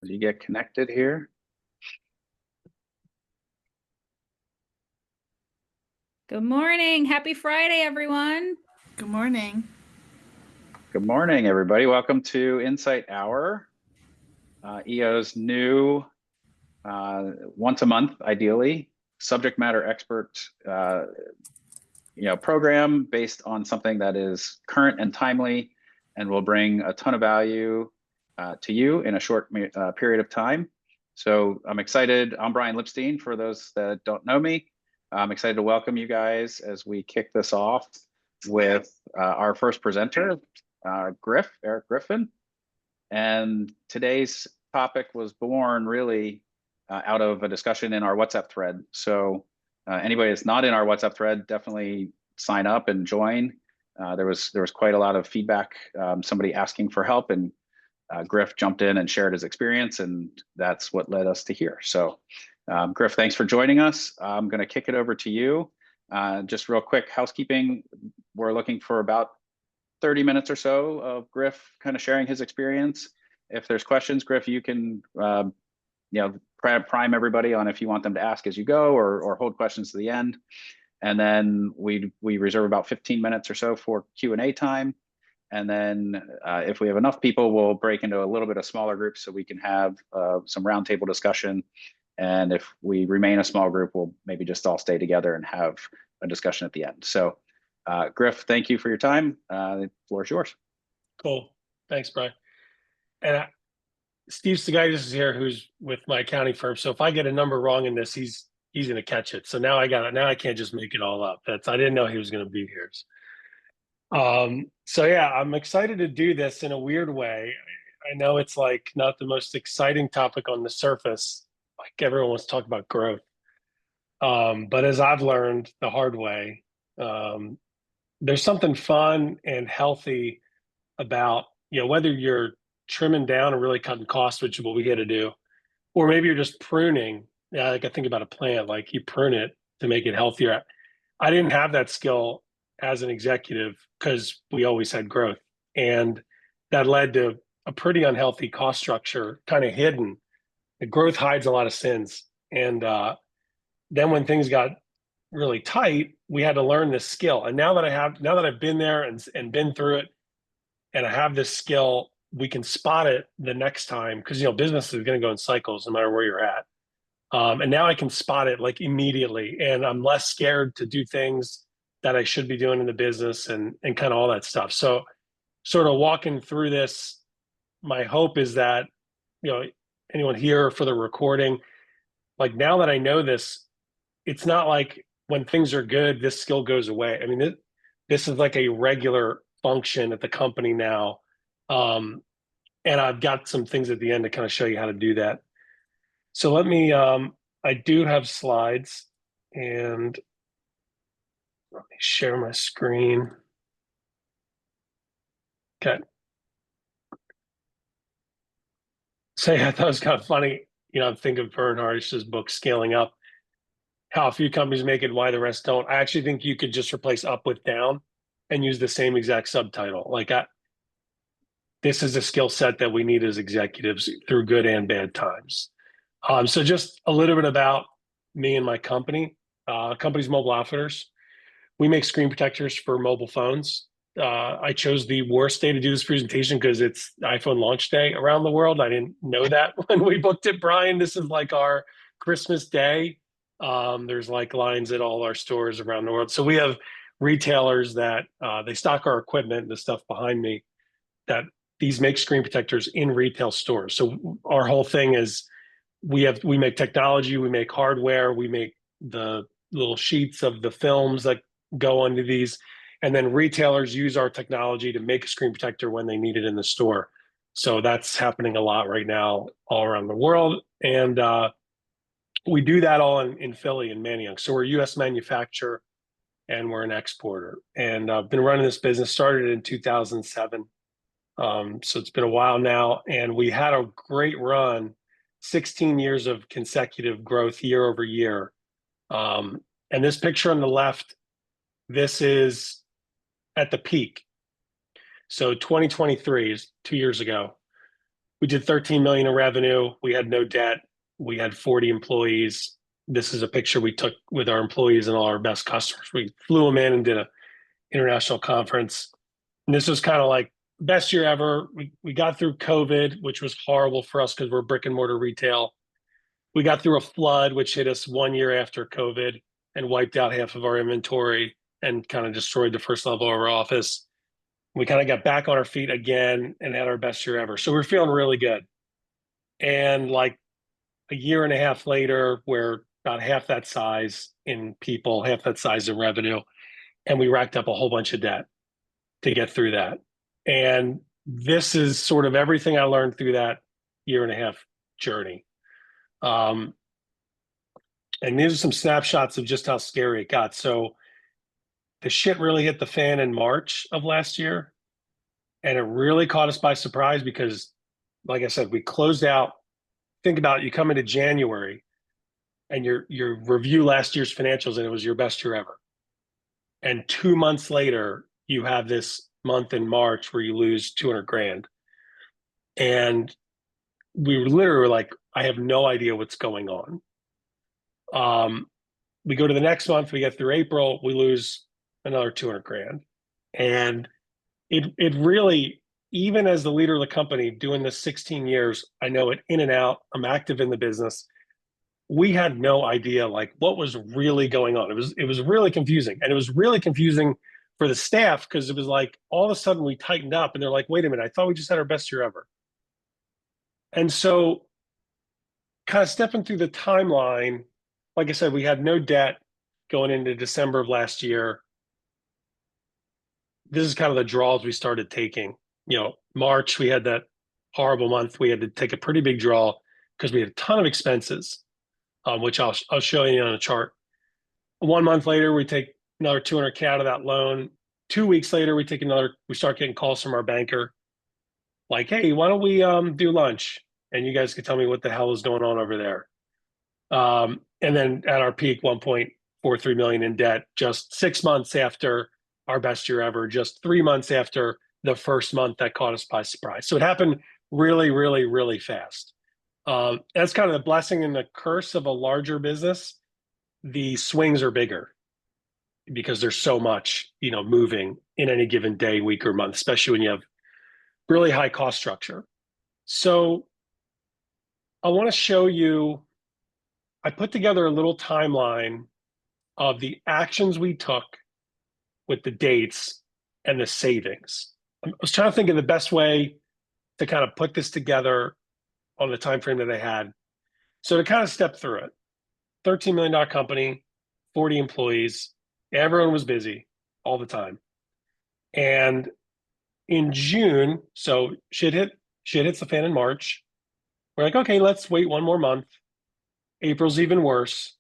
As you get connected here. Good morning. Happy Friday, everyone. Good morning. Good morning, everybody. Welcome to Insight Hour, EO's new once a month, ideally, subject matter expert program based on something that is current and timely and will bring a ton of value to you in a short period of time. So I'm excited. I'm Brian Lipstein, for those that don't know me. I'm excited to welcome you guys as we kick this off with our first presenter, Eric Griffin. And today's topic was born really out of a discussion in our WhatsApp thread. So anybody that's not in our WhatsApp thread, definitely sign up and join. There was quite a lot of feedback, somebody asking for help, and Griff jumped in and shared his experience, and that's what led us to here. So Griff, thanks for joining us. I'm going to kick it over to you. Just real quick housekeeping. We're looking for about 30 minutes or so of Griff kind of sharing his experience. If there's questions, Griff, you can prime everybody on if you want them to ask as you go, or hold questions to the end. And then we reserve about 15 minutes or so for Q&A time. And then if we have enough people, we'll break into a little bit of smaller groups so we can have some roundtable discussion. And if we remain a small group, we'll maybe just all stay together and have a discussion at the end. So Griff, thank you for your time. The floor is yours. Cool. Thanks, Brian. And Steve Sagaitis is here, who's with my accounting firm. So if I get a number wrong in this, he's going to catch it. So now I got it. Now I can't just make it all up. I didn't know he was going to be here. So yeah, I'm excited to do this in a weird way. I know it's like not the most exciting topic on the surface. Like everyone wants to talk about growth. But as I've learned the hard way, there's something fun and healthy about, whether you're trimming down and really cutting costs, which is what we had to do, or maybe you're just pruning. Yeah, like I think about a plant, like you prune it to make it healthier. I didn't have that skill as an executive because we always had growth, and that led to a pretty unhealthy cost structure, kind of hidden. The growth hides a lot of sins, and then when things got really tight, we had to learn this skill. And now that I've been there and been through it, and I have this skill, we can spot it the next time, because business is going to go in cycles no matter where you're at. And now I can spot it like immediately, and I'm less scared to do things that I should be doing in the business and kind of all that stuff. So sort of walking through this, my hope is that, anyone here for the recording, like now that I know this, it's not like when things are good, this skill goes away. I mean, this is like a regular function at the company now. And I've got some things at the end to kind of show you how to do that. So let me, I do have slides, and let me share my screen. Okay. So yeah, I thought it was kind of funny. I'm thinking of Vern Harnish's book, Scaling Up, how a few companies make it, why the rest don't. I actually think you could just replace up with down and use the same exact subtitle. This is a skill set that we need as executives through good and bad times. So just a little bit about me and my company. Company's Mobile Outfitters. We make screen protectors for mobile phones. I chose the worst day to do this presentation because it's iPhone launch day around the world. I didn't know that when we booked it, Brian. This is like our Christmas day. There's like lines at all our stores around the world. So we have retailers that they stock our equipment, the stuff behind me, that these make screen protectors in retail stores. So our whole thing is we make technology, we make hardware, we make the little sheets of the films that go onto these, and then retailers use our technology to make a screen protector when they need it in the store. So that's happening a lot right now all around the world. And we do that all in Philly and Manayunk. So we're a US manufacturer and we're an exporter. And I've been running this business, started in 2007. So it's been a while now, and we had a great run, 16 years of consecutive growth year over year. And this picture on the left, this is at the peak. So 2023 is 2 years ago. We did 13 million in revenue. We had no debt. We had 40 employees. This is a picture we took with our employees and all our best customers. We flew them in and did an international conference. And this was kind of like best year ever. We got through COVID, which was horrible for us because we're brick and mortar retail. We got through a flood, which hit us 1 year after COVID and wiped out half of our inventory and kind of destroyed the first level of our office. We kind of got back on our feet again and had our best year ever. So we're feeling really good. And like a year and a half later, we're about half that size in people, half that size in revenue. And we racked up a whole bunch of debt to get through that. And this is sort of everything I learned through that year and a half journey. And these are some snapshots of just how scary it got. So the shit really hit the fan in March of last year. And it really caught us by surprise because, like I said, we closed out. Think about it, you come into January and you review last year's financials and it was your best year ever. And 2 months later, you have this month in March where you lose 200 grand. And we literally were like, I have no idea what's going on. We go to the next month, we get through April, we lose another 200 grand. And it really, even as the leader of the company doing this 16 years, I know it in and out, I'm active in the business. We had no idea like what was really going on. It was really confusing. And it was really confusing for the staff because it was like all of a sudden we tightened up and they're like, wait a minute, I thought we just had our best year ever. And so kind of stepping through the timeline, like I said, we had no debt going into December of last year. This is kind of the draws we started taking. March, we had that horrible month. We had to take a pretty big draw because we had a ton of expenses, which I'll show you on a chart. 1 month later, we take another 200K out of that loan. 2 weeks later, we start getting calls from our banker. Like, hey, why don't we do lunch? And you guys can tell me what the hell is going on over there. And then at our peak, 1.43 million in debt, just 6 months after our best year ever, just 3 months after the first month that caught us by surprise. So it happened really, really, really fast. That's kind of the blessing and the curse of a larger business. The swings are bigger because there's so much, moving in any given day, week, or month, especially when you have really high cost structure. So I want to show you, I put together a little timeline of the actions we took with the dates and the savings. I was trying to think of the best way to kind of put this together on the time frame that I had. So to kind of step through it, $13 million company, 40 employees, everyone was busy all the time. And in June, so shit hits the fan in March. We're like, okay, let's wait 1 more month. April's even worse.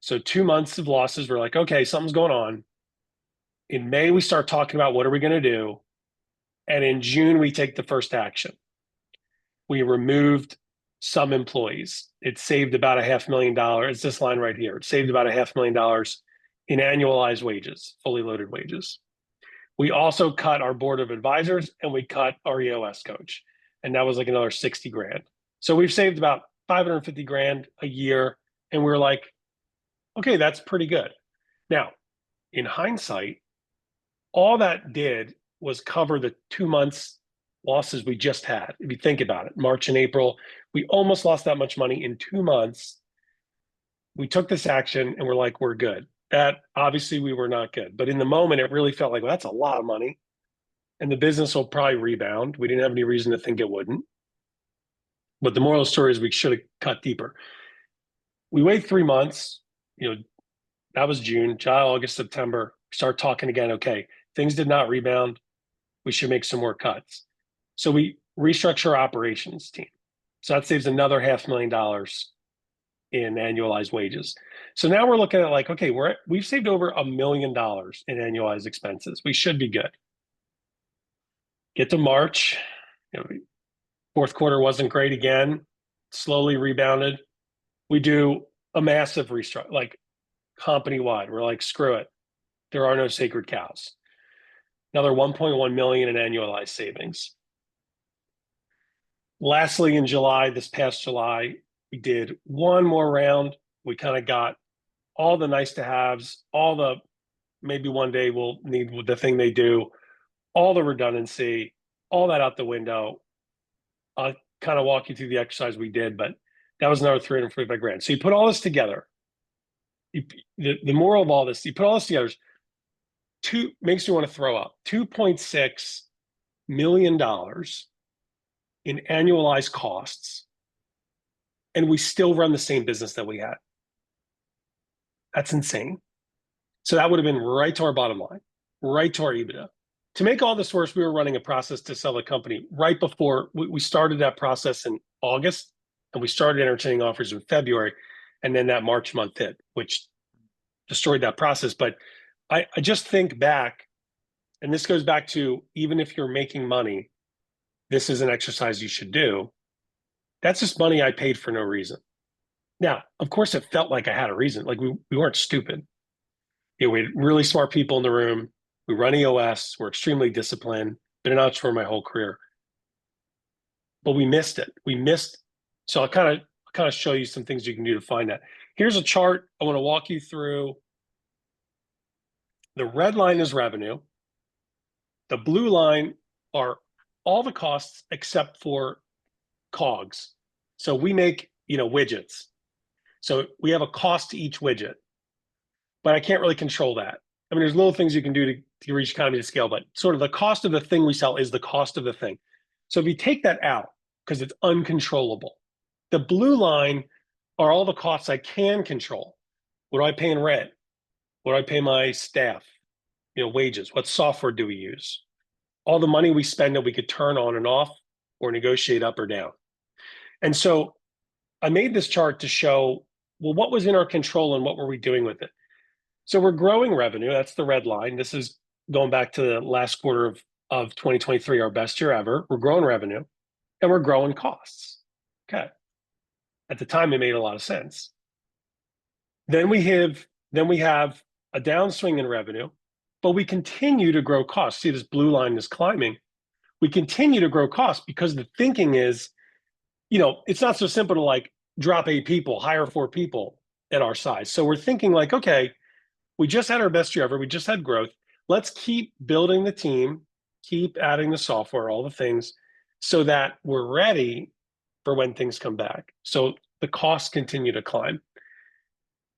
So 2 months of losses. We're like, okay, something's going on. In May, we start talking about what are we going to do. And in June, we take the first action. We removed some employees. It saved about $500,000. It's this line right here. It saved about $500,000 in annualized wages, fully loaded wages. We also cut our board of advisors and we cut our EOS coach. And that was like another 60 grand. So we've saved about 550 grand a year. And we're like, okay, that's pretty good. Now, in hindsight, all that did was cover the 2 months losses we just had. If you think about it, March and April, we almost lost that much money in 2 months. We took this action and we're like, we're good. That obviously we were not good. But in the moment, it really felt like, well, that's a lot of money. And the business will probably rebound. We didn't have any reason to think it wouldn't. But the moral of the story is we should have cut deeper. We wait 3 months, that was June, July, August, September, start talking again. Okay, things did not rebound. We should make some more cuts. So we restructure our operations team. So that saves another $500,000 in annualized wages. So now we're looking at like, okay, we've saved over $1 million in annualized expenses. We should be good. Get to March, fourth quarter wasn't great again, slowly rebounded. We do a massive restructure, like company-wide. We're like, screw it. There are no sacred cows. Another 1.1 million in annualized savings. Lastly, in July, this past July, we did one more round. We kind of got all the nice to haves, all the maybe one day we'll need the thing they do, all the redundancy, all that out the window. I'll kind of walk you through the exercise we did, but that was another 345 grand. So you put all this together. The moral of all this, you put all this together, makes you want to throw up $2.6 million in annualized costs, and we still run the same business that we had. That's insane. So that would have been right to our bottom line, right to our EBITDA. To make all this worse, we were running a process to sell the company right before we started that process in August, and we started entertaining offers in February, and then that March month hit, which destroyed that process. But I just think back, and this goes back to, even if you're making money, this is an exercise you should do. That's just money I paid for no reason. Now, of course, it felt like I had a reason. Like we weren't stupid. You know, we had really smart people in the room. We run EOS. We're extremely disciplined. Been an entrepreneur my whole career. But we missed it. So I'll kind of show you some things you can do to find that. Here's a chart I want to walk you through. The red line is revenue. The blue line are all the costs except for COGS. So we make, widgets. So we have a cost to each widget, but I can't really control that. I mean, there's little things you can do to reach economy of scale, but sort of the cost of the thing we sell is the cost of the thing. So if you take that out, because it's uncontrollable, the blue line are all the costs I can control. What do I pay in rent? What do I pay my staff? Wages. What software do we use? All the money we spend that we could turn on and off or negotiate up or down. And so I made this chart to show, well, what was in our control and what were we doing with it? So we're growing revenue. That's the red line. This is going back to the last quarter of 2023, our best year ever. We're growing revenue and we're growing costs. Okay. At the time, it made a lot of sense. Then we have a downswing in revenue, but we continue to grow costs. See, this blue line is climbing. We continue to grow costs because the thinking is, it's not so simple to like drop 8 people, hire 4 people at our size. So we're thinking like, okay, we just had our best year ever. We just had growth. Let's keep building the team, keep adding the software, all the things, so that we're ready for when things come back. So the costs continue to climb.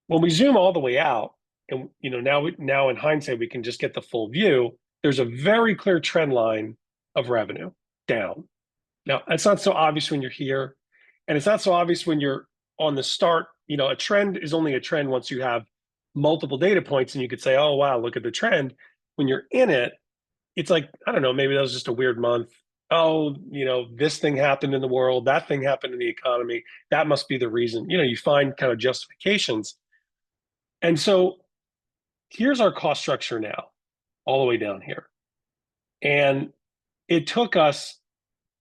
When we zoom all the way out, and now in hindsight, we can just get the full view. There's a very clear trend line of revenue down. Now, it's not so obvious when you're here, and it's not so obvious when you're on the start. A trend is only a trend once you have multiple data points, and you could say, oh, wow, look at the trend. When you're in it, it's like, I don't know, maybe that was just a weird month. Oh, this thing happened in the world, that thing happened in the economy. That must be the reason. You find kind of justifications. And so here's our cost structure now, all the way down here. And it took us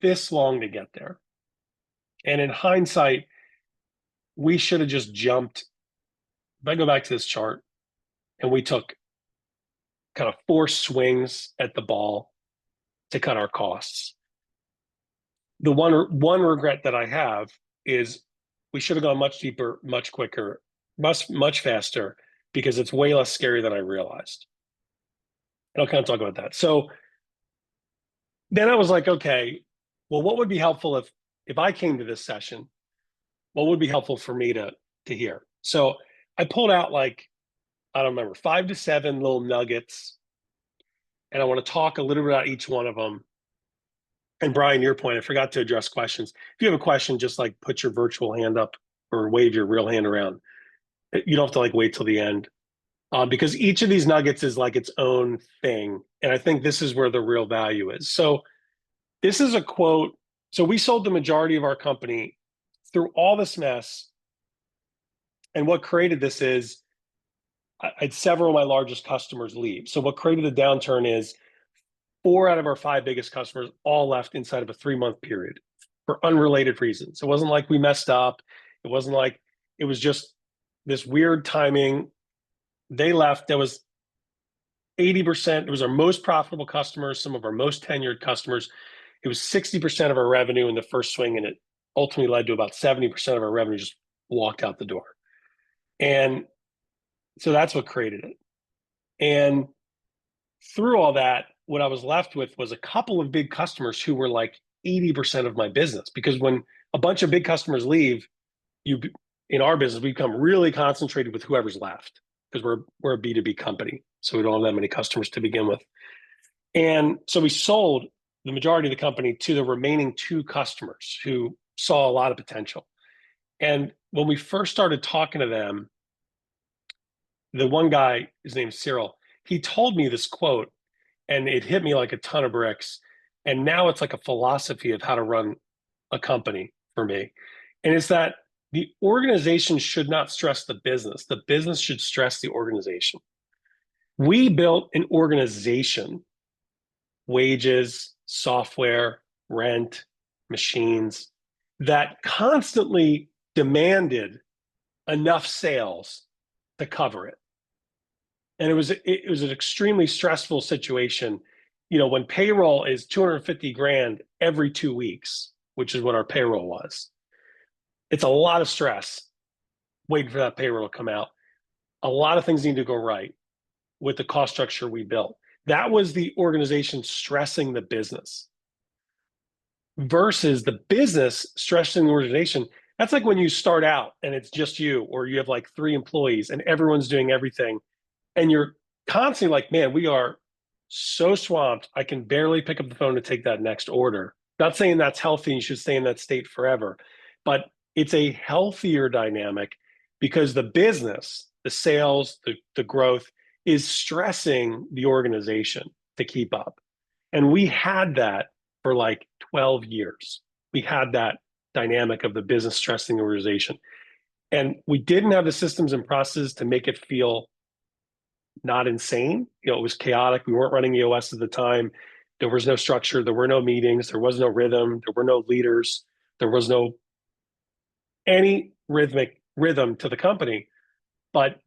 this long to get there. And in hindsight, we should have just jumped. If I go back to this chart, and we took kind of 4 swings at the ball to cut our costs. The one regret that I have is we should have gone much deeper, much quicker, much faster, because it's way less scary than I realized. And I'll kind of talk about that. So then I was like, okay, well, what would be helpful if I came to this session? What would be helpful for me to hear? So I pulled out, like, I don't remember, 5 to 7 little nuggets, and I want to talk a little bit about each one of them. And Brian, your point, I forgot to address questions. If you have a question, just like put your virtual hand up or wave your real hand around. You don't have to like wait till the end, because each of these nuggets is like its own thing. And I think this is where the real value is. So this is a quote. So we sold the majority of our company through all this mess. And what created this is I had several of my largest customers leave. So what created the downturn is 4 out of our 5 biggest customers all left inside of a 3-month period for unrelated reasons. It wasn't like we messed up. It wasn't like, it was just this weird timing. They left. There was 80%. It was our most profitable customers, some of our most tenured customers. It was 60% of our revenue in the first swing, and it ultimately led to about 70% of our revenue just walked out the door. And so that's what created it. And through all that, what I was left with was a couple of big customers who were like 80% of my business. Because when a bunch of big customers leave, in our business, we become really concentrated with whoever's left, because we're a B2B company. So we don't have that many customers to begin with. And so we sold the majority of the company to the remaining 2 customers who saw a lot of potential. And when we first started talking to them, the one guy, his name's Cyril, he told me this quote, and it hit me like a ton of bricks. And now it's like a philosophy of how to run a company for me. And it's that the organization should not stress the business. The business should stress the organization. We built an organization, wages, software, rent, machines, that constantly demanded enough sales to cover it. And it was an extremely stressful situation. You know, when payroll is 250 grand every 2 weeks, which is what our payroll was, it's a lot of stress waiting for that payroll to come out. A lot of things need to go right with the cost structure we built. That was the organization stressing the business versus the business stressing the organization. That's like when you start out and it's just you, or you have like 3 employees and everyone's doing everything. And you're constantly like, man, we are so swamped. I can barely pick up the phone to take that next order. Not saying that's healthy. You should stay in that state forever, but it's a healthier dynamic because the business, the sales, the growth is stressing the organization to keep up. And we had that for like 12 years. We had that dynamic of the business stressing the organization. And we didn't have the systems and processes to make it feel not insane. You know, it was chaotic. We weren't running EOS at the time. There was no structure. There were no meetings. There was no rhythm. There were no leaders. There was no any rhythm to the company. But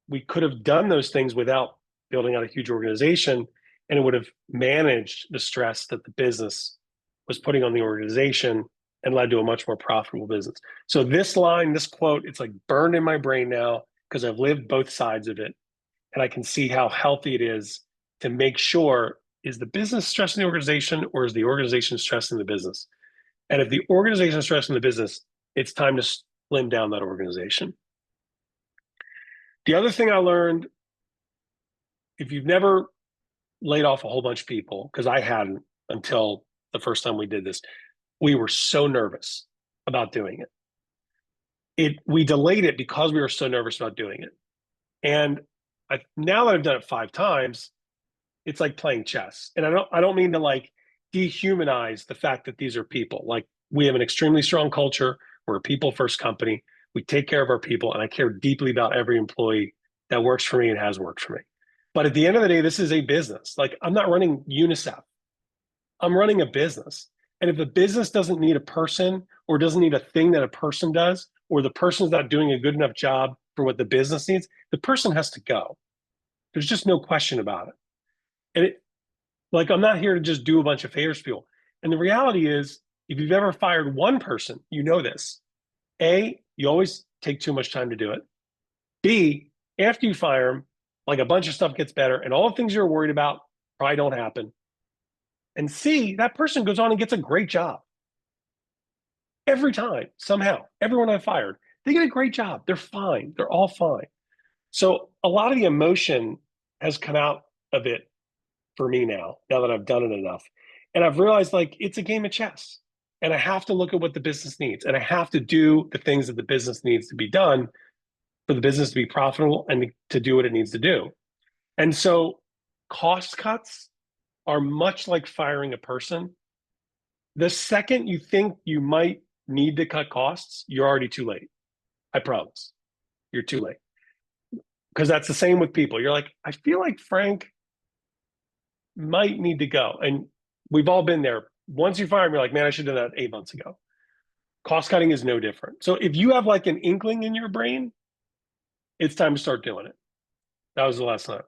we could have done those things without building out a huge organization, and it would have managed the stress that the business was putting on the organization and led to a much more profitable business. So this line, this quote, it's like burned in my brain now because I've lived both sides of it. And I can see how healthy it is to make sure, is the business stressing the organization or is the organization stressing the business? And if the organization is stressing the business, it's time to slim down that organization. The other thing I learned, if you've never laid off a whole bunch of people, because I hadn't until the first time we did this, we were so nervous about doing it. We delayed it because we were so nervous about doing it. And now that I've done it 5 times, it's like playing chess. And I don't mean to like dehumanize the fact that these are people. Like, we have an extremely strong culture. We're a people first company. We take care of our people, and I care deeply about every employee that works for me and has worked for me. But at the end of the day, this is a business. Like, I'm not running UNICEF. I'm running a business. And if the business doesn't need a person, or doesn't need a thing that a person does, or the person's not doing a good enough job for what the business needs, the person has to go. There's just no question about it. And like, I'm not here to just do a bunch of favors for people. And the reality is, if you've ever fired one person, you know this. A, you always take too much time to do it. B, after you fire them, like, a bunch of stuff gets better and all the things you're worried about probably don't happen. And C, that person goes on and gets a great job. Every time, somehow, everyone I fired, they get a great job. They're fine. They're all fine. So a lot of the emotion has come out of it for me now that I've done it enough. And I've realized, like, it's a game of chess. And I have to look at what the business needs. And I have to do the things that the business needs to be done for the business to be profitable and to do what it needs to do. And so cost cuts are much like firing a person. The second you think you might need to cut costs, you're already too late. I promise. You're too late. Because that's the same with people. You're like, I feel like Frank might need to go. And we've all been there. Once you fire him, you're like, man, I should have done that 8 months ago. Cost cutting is no different. So if you have like an inkling in your brain, it's time to start doing it. That was the last time.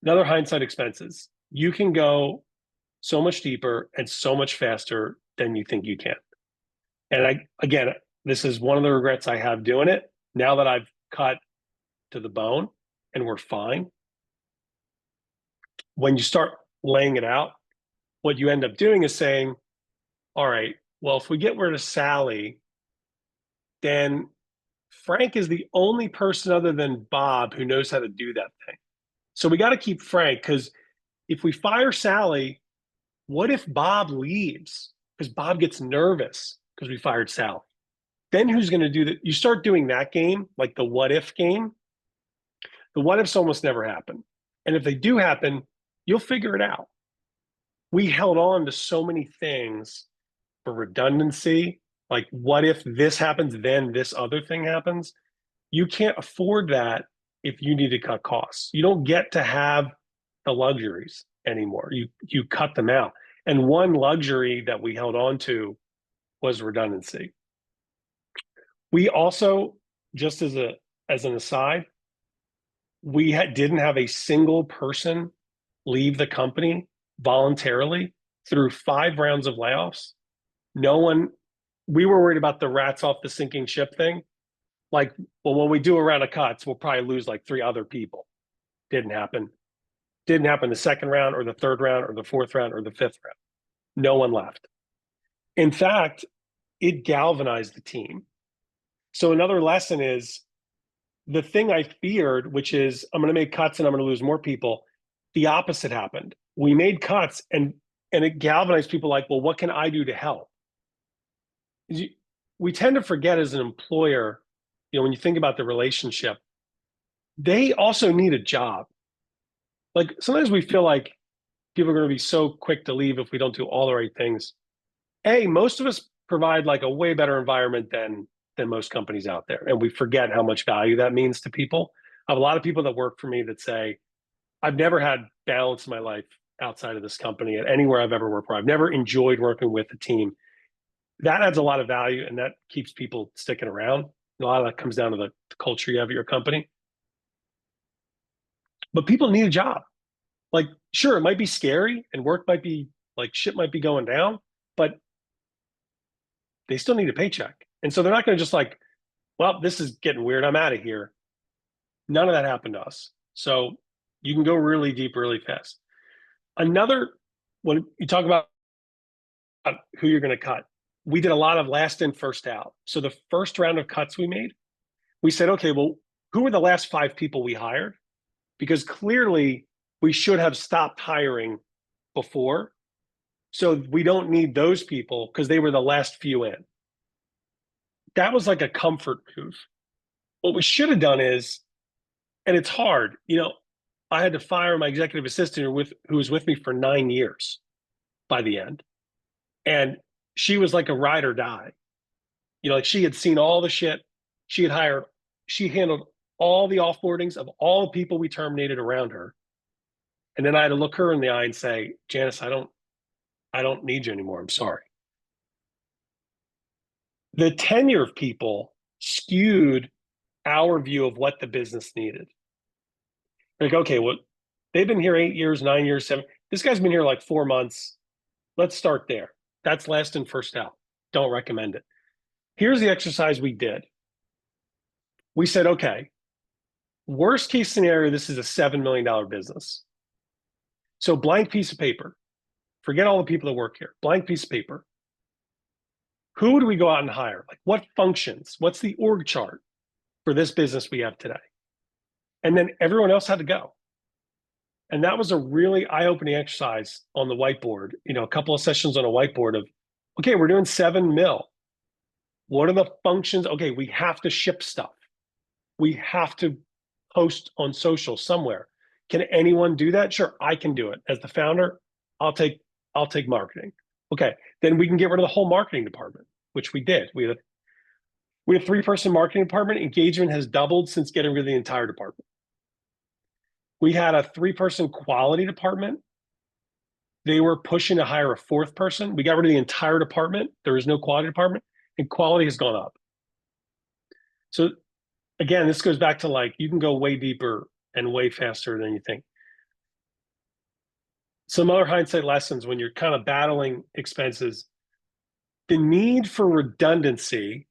Another hindsight expenses. You can go so much deeper and so much faster than you think you can. And again, this is one of the regrets I have doing it. Now that I've cut to the bone and we're fine, when you start laying it out, what you end up doing is saying, all right, well, if we get rid of Sally, then Frank is the only person other than Bob who knows how to do that thing. So we got to keep Frank, because if we fire Sally, what if Bob leaves? Because Bob gets nervous because we fired Sally. Then who's going to do that? You start doing that game, like the what if game. The what ifs almost never happen. And if they do happen, you'll figure it out. We held on to so many things for redundancy. Like, what if this happens, then this other thing happens? You can't afford that if you need to cut costs. You don't get to have the luxuries anymore. You cut them out. And one luxury that we held on to was redundancy. We also, just as an aside, we didn't have a single person leave the company voluntarily through 5 rounds of layoffs. No one, we were worried about the rats off the sinking ship thing. Like, well, when we do a round of cuts, we'll probably lose like 3 other people. Didn't happen. Didn't happen the second round or the third round or the fourth round or the fifth round. No one left. In fact, it galvanized the team. So another lesson is the thing I feared, which is I'm going to make cuts and I'm going to lose more people. The opposite happened. We made cuts and it galvanized people like, well, what can I do to help? We tend to forget as an employer, when you think about the relationship, they also need a job. Like sometimes we feel like people are going to be so quick to leave if we don't do all the right things. Most of us provide like a way better environment than most companies out there. And we forget how much value that means to people. I have a lot of people that work for me that say, I've never had balance in my life outside of this company at anywhere I've ever worked for. I've never enjoyed working with a team. That adds a lot of value and that keeps people sticking around. A lot of that comes down to the culture you have at your company. But people need a job. Like, sure, it might be scary and work might be like shit might be going down, but they still need a paycheck. And so they're not going to just like, well, this is getting weird, I'm out of here. None of that happened to us. So you can go really deep, really fast. Another, when you talk about who you're going to cut, we did a lot of last in, first out. So the first round of cuts we made, we said, okay, well, who were the last 5 people we hired? Because clearly we should have stopped hiring before. So we don't need those people because they were the last few in. That was like a comfort move. What we should have done is, and it's hard, I had to fire my executive assistant who was with me for 9 years by the end. And she was like a ride or die. Like she had seen all the shit. She handled all the offboardings of all the people we terminated around her. And then I had to look her in the eye and say, Janice, I don't need you anymore. I'm sorry. The tenure of people skewed our view of what the business needed. Like, okay, well, they've been here 8 years, 9 years, 7. This guy's been here like 4 months. Let's start there. That's last in, first out. Don't recommend it. Here's the exercise we did. We said, okay, worst case scenario, this is a $7 million business. So blank piece of paper. Forget all the people that work here. Blank piece of paper. Who do we go out and hire? Like what functions? What's the org chart for this business we have today? And then everyone else had to go. And that was a really eye-opening exercise on the whiteboard, a couple of sessions on a whiteboard of, okay, we're doing 7 mil. What are the functions? Okay, we have to ship stuff. We have to post on social somewhere. Can anyone do that? Sure, I can do it. As the founder, I'll take marketing. Okay, then we can get rid of the whole marketing department, which we did. We had a 3-person marketing department. Engagement has doubled since getting rid of the entire department. We had a 3-person quality department. They were pushing to hire a 4th person. We got rid of the entire department. There was no quality department, and quality has gone up. So again, this goes back to like, you can go way deeper and way faster than you think. some other hindsight lessons when you're kind of battling expenses. The need for redundancy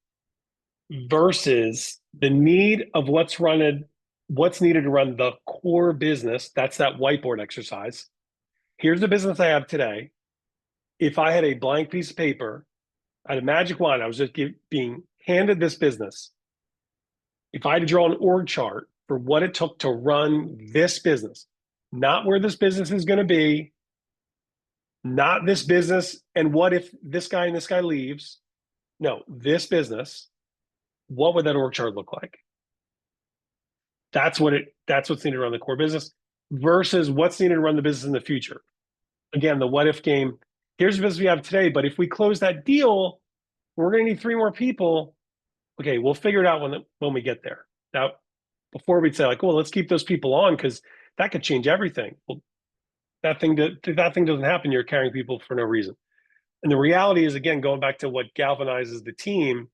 versus the need of what's needed to run the core business. That's that whiteboard exercise. Here's the business I have today. If I had a blank piece of paper, I had a magic wand, I was just being handed this business. If I had to draw an org chart for what it took to run this business, not where this business is going to be, not this business, and what if this guy and this guy leaves? No, this business, what would that org chart look like? That's what's needed to run the core business versus what's needed to run the business in the future. Again, the what if game. Here's the business we have today, but if we close that deal, we're going to need 3 more people. Okay, we'll figure it out when we get there. Now, before we'd say like, well, let's keep those people on because that could change everything. Well, that thing doesn't happen. You're carrying people for no reason. And the reality is, again, going back to what galvanizes the team,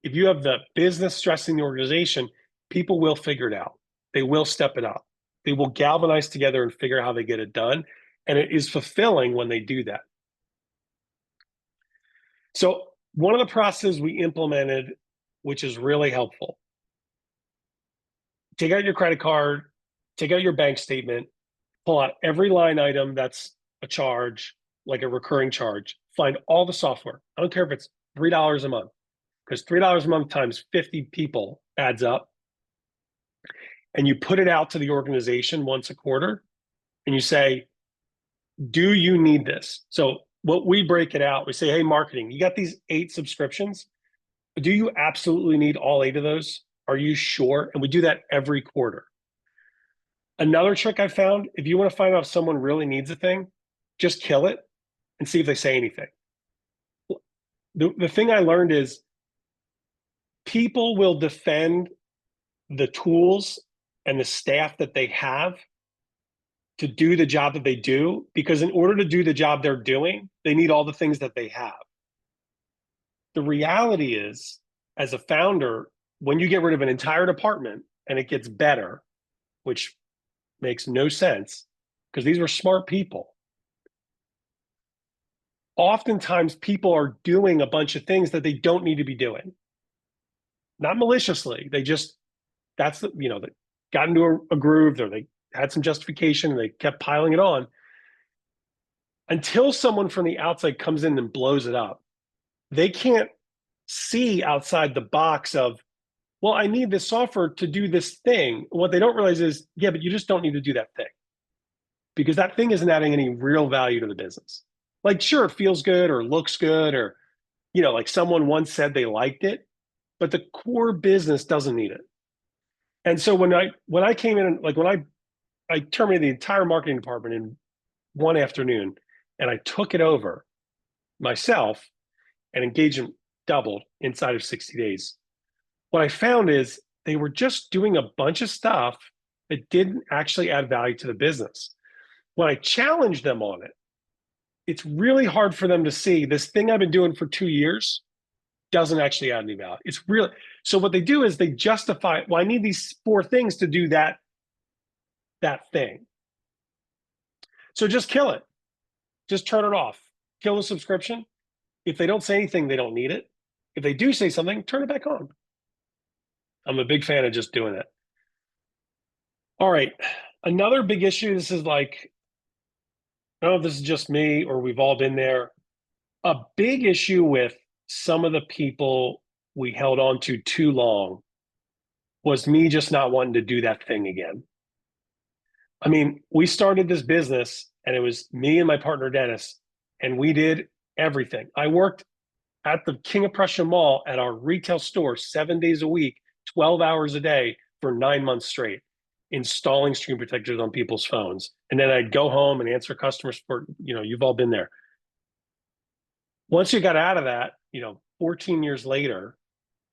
if you have the business stressing the organization, people will figure it out. They will step it up. They will galvanize together and figure out how they get it done. And it is fulfilling when they do that. So one of the processes we implemented, which is really helpful, take out your credit card, take out your bank statement, pull out every line item that's a charge, like a recurring charge, find all the software. I don't care if it's $3 a month, because $3 a month times 50 people adds up. And you put it out to the organization once a quarter and you say, do you need this? So what we break it out, we say, hey, marketing, you got these 8 subscriptions. Do you absolutely need all 8 of those? Are you sure? And we do that every quarter. Another trick I found, if you want to find out if someone really needs a thing, just kill it and see if they say anything. The thing I learned is people will defend the tools and the staff that they have to do the job that they do, because in order to do the job they're doing, they need all the things that they have. The reality is, as a founder, when you get rid of an entire department and it gets better, which makes no sense because these were smart people. Oftentimes people are doing a bunch of things that they don't need to be doing. Not maliciously, they just, they got into a groove, or they had some justification and they kept piling it on until someone from the outside comes in and blows it up. They can't see outside the box of, well, I need this software to do this thing. What they don't realize is, yeah, but you just don't need to do that thing because that thing isn't adding any real value to the business. Like, sure, it feels good or looks good, or, like someone once said they liked it, but the core business doesn't need it. And so when I came in, like when I terminated the entire marketing department in one afternoon and I took it over myself, and engagement doubled inside of 60 days. What I found is they were just doing a bunch of stuff that didn't actually add value to the business. When I challenged them on it, it's really hard for them to see this thing I've been doing for 2 years doesn't actually add any value. It's really, so what they do is they justify, well, I need these 4 things to do that thing. So just kill it. Just turn it off. Kill the subscription. If they don't say anything, they don't need it. If they do say something, turn it back on. I'm a big fan of just doing it. All right. Another big issue, this is like, I don't know if this is just me or we've all been there. A big issue with some of the people we held on to too long was me just not wanting to do that thing again. I mean, we started this business and it was me and my partner, Dennis, and we did everything. I worked at the King of Prussia Mall at our retail store 7 days a week, 12 hours a day for 9 months straight, installing screen protectors on people's phones. And then I'd go home and answer customer support. You've all been there. Once you got out of that, 14 years later,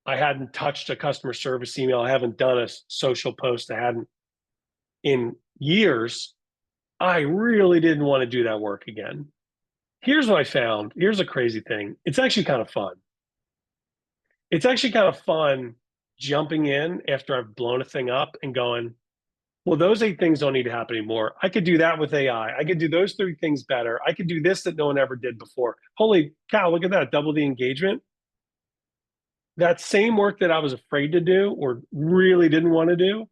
I hadn't touched a customer service email. I haven't done a social post. I hadn't in years. I really didn't want to do that work again. Here's what I found. Here's a crazy thing. It's actually kind of fun. It's actually kind of fun jumping in after I've blown a thing up and going, Well, those 8 things don't need to happen anymore. I could do that with AI. I could do those 3 things better. I could do this that no one ever did before. Holy cow, look at that, double the engagement. That same work that I was afraid to do or really didn't want to do,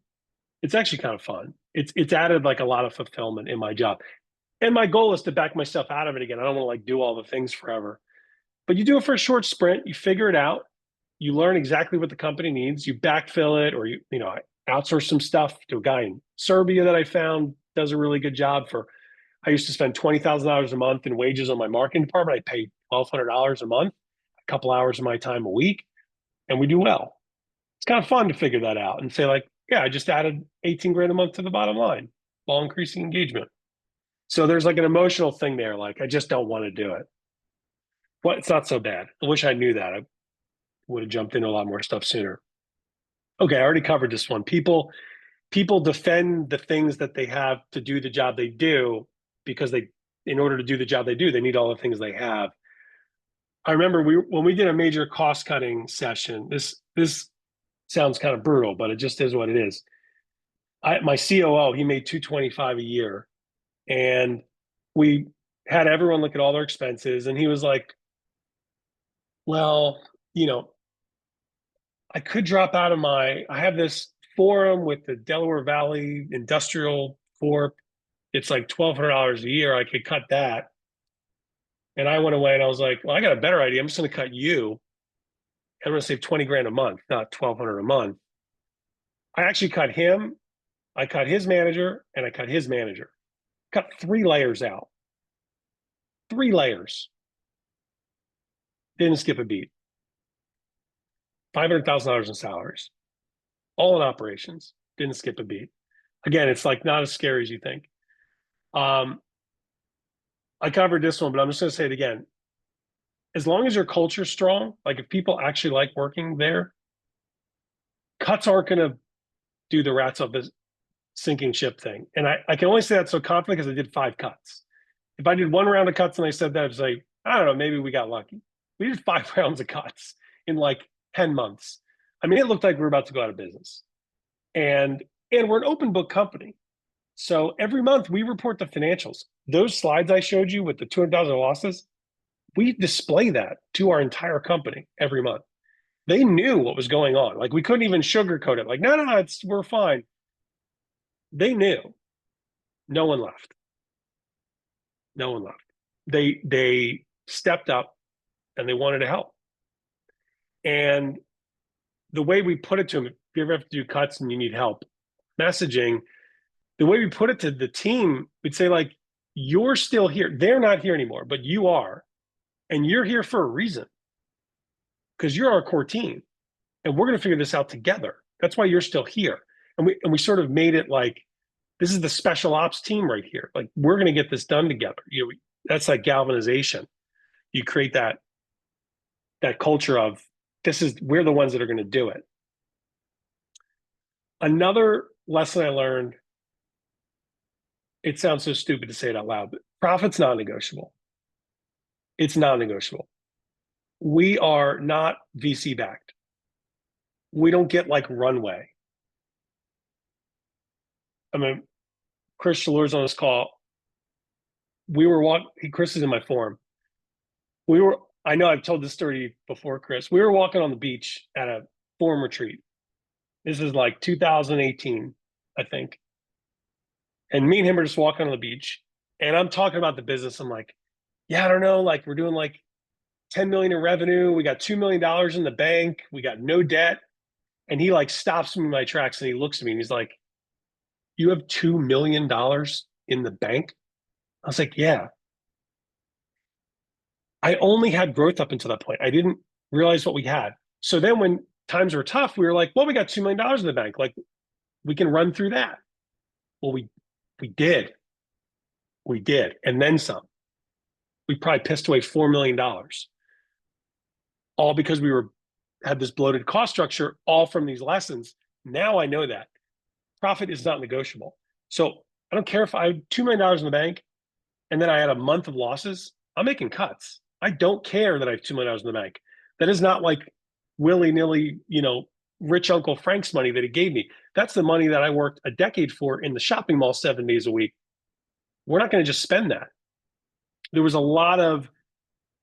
it's actually kind of fun. It's added like a lot of fulfillment in my job. And my goal is to back myself out of it again. I don't want to like do all the things forever. But you do it for a short sprint, you figure it out, you learn exactly what the company needs, you backfill it, or I outsource some stuff to a guy in Serbia that I found does a really good job for. I used to spend $20,000 a month in wages on my marketing department. I pay $1,200 a month, a couple hours of my time a week, and we do well. It's kind of fun to figure that out and say like, yeah, I just added 18 grand a month to the bottom line while increasing engagement. So there's like an emotional thing there. Like, I just don't want to do it. Well, it's not so bad. I wish I knew that. I would have jumped into a lot more stuff sooner. Okay, I already covered this one. People defend the things that they have to do the job they do because in order to do the job they do, they need all the things they have. I remember when we did a major cost cutting session, this sounds kind of brutal, but it just is what it is. My COO, he made $225 a year, and we had everyone look at all their expenses, and he was like, well, I could drop out of I have this forum with the Delaware Valley Industrial Corp. It's like $1,200 a year. I could cut that. And I went away and I was like, well, I got a better idea. I'm just going to cut you. I'm going to save 20 grand a month, not 1,200 a month. I actually cut him. I cut his manager and I cut his manager. Cut 3 layers out. 3 layers. Didn't skip a beat. $500,000 in salaries, all in operations. Didn't skip a beat. Again, it's like not as scary as you think. I covered this one, but I'm just going to say it again. As long as your culture's strong, like if people actually like working there, cuts aren't going to do the rats of this sinking ship thing. And I can only say that so confidently because I did 5 cuts. If I did 1 round of cuts and I said that, I'd say, I don't know, maybe we got lucky. We did 5 rounds of cuts in like 10 months. I mean, it looked like we were about to go out of business. And we're an open book company. So every month we report the financials. Those slides I showed you with the 200,000 losses, we display that to our entire company every month. They knew what was going on. Like we couldn't even sugarcoat it. Like, no, we're fine. They knew. No one left. No one left. They stepped up and they wanted to help. And the way we put it to them, if you ever have to do cuts and you need help messaging, the way we put it to the team, we'd say like, you're still here. They're not here anymore, but you are. And you're here for a reason because you're our core team and we're going to figure this out together. That's why you're still here. And we sort of made it like, this is the special ops team right here. Like we're going to get this done together. That's like galvanization. You create that culture of we're the ones that are going to do it. Another lesson I learned, it sounds so stupid to say it out loud, but profit's non-negotiable. It's non-negotiable. We are not VC backed. We don't get like runway. I mean, Chris Shalour's on this call. Chris is in my forum. I know I've told this story before, Chris. We were walking on the beach at a forum retreat. This is like 2018, I think. And me and him are just walking on the beach. And I'm talking about the business. I'm like, yeah, I don't know. Like we're doing like 10 million in revenue. We got $2 million in the bank. We got no debt. And he like stops me in my tracks and he looks at me and he's like, you have $2 million in the bank? I was like, yeah. I only had growth up until that point. I didn't realize what we had. So then when times were tough, we were like, well, we got $2 million in the bank. Like we can run through that. Well, we did. We did. And then some. We probably pissed away $4 million. All because we had this bloated cost structure, all from these lessons. Now I know that. Profit is not negotiable. So I don't care if I have $2 million in the bank and then I had a month of losses. I'm making cuts. I don't care that I have $2 million in the bank. That is not like willy-nilly, rich Uncle Frank's money that he gave me. That's the money that I worked a decade for in the shopping mall 7 days a week. We're not going to just spend that. There was a lot of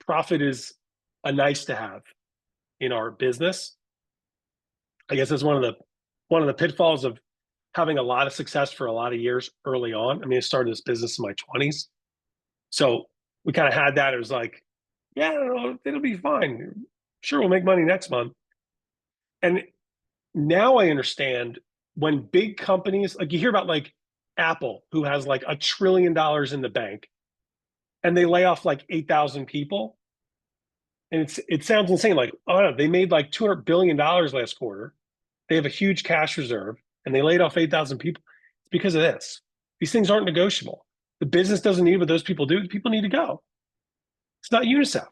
profit is a nice to have in our business. I guess that's one of the pitfalls of having a lot of success for a lot of years early on. I mean, I started this business in my 20s. So we kind of had that. It was like, yeah, it'll be fine. Sure, we'll make money next month. And now I understand when big companies, like you hear about like Apple, who has like $1 trillion in the bank, and they lay off like 8,000 people. And it sounds insane. Like, oh no, they made like $200 billion last quarter. They have a huge cash reserve and they laid off 8,000 people. It's because of this. These things aren't negotiable. The business doesn't need what those people do. The people need to go. It's not UNICEF.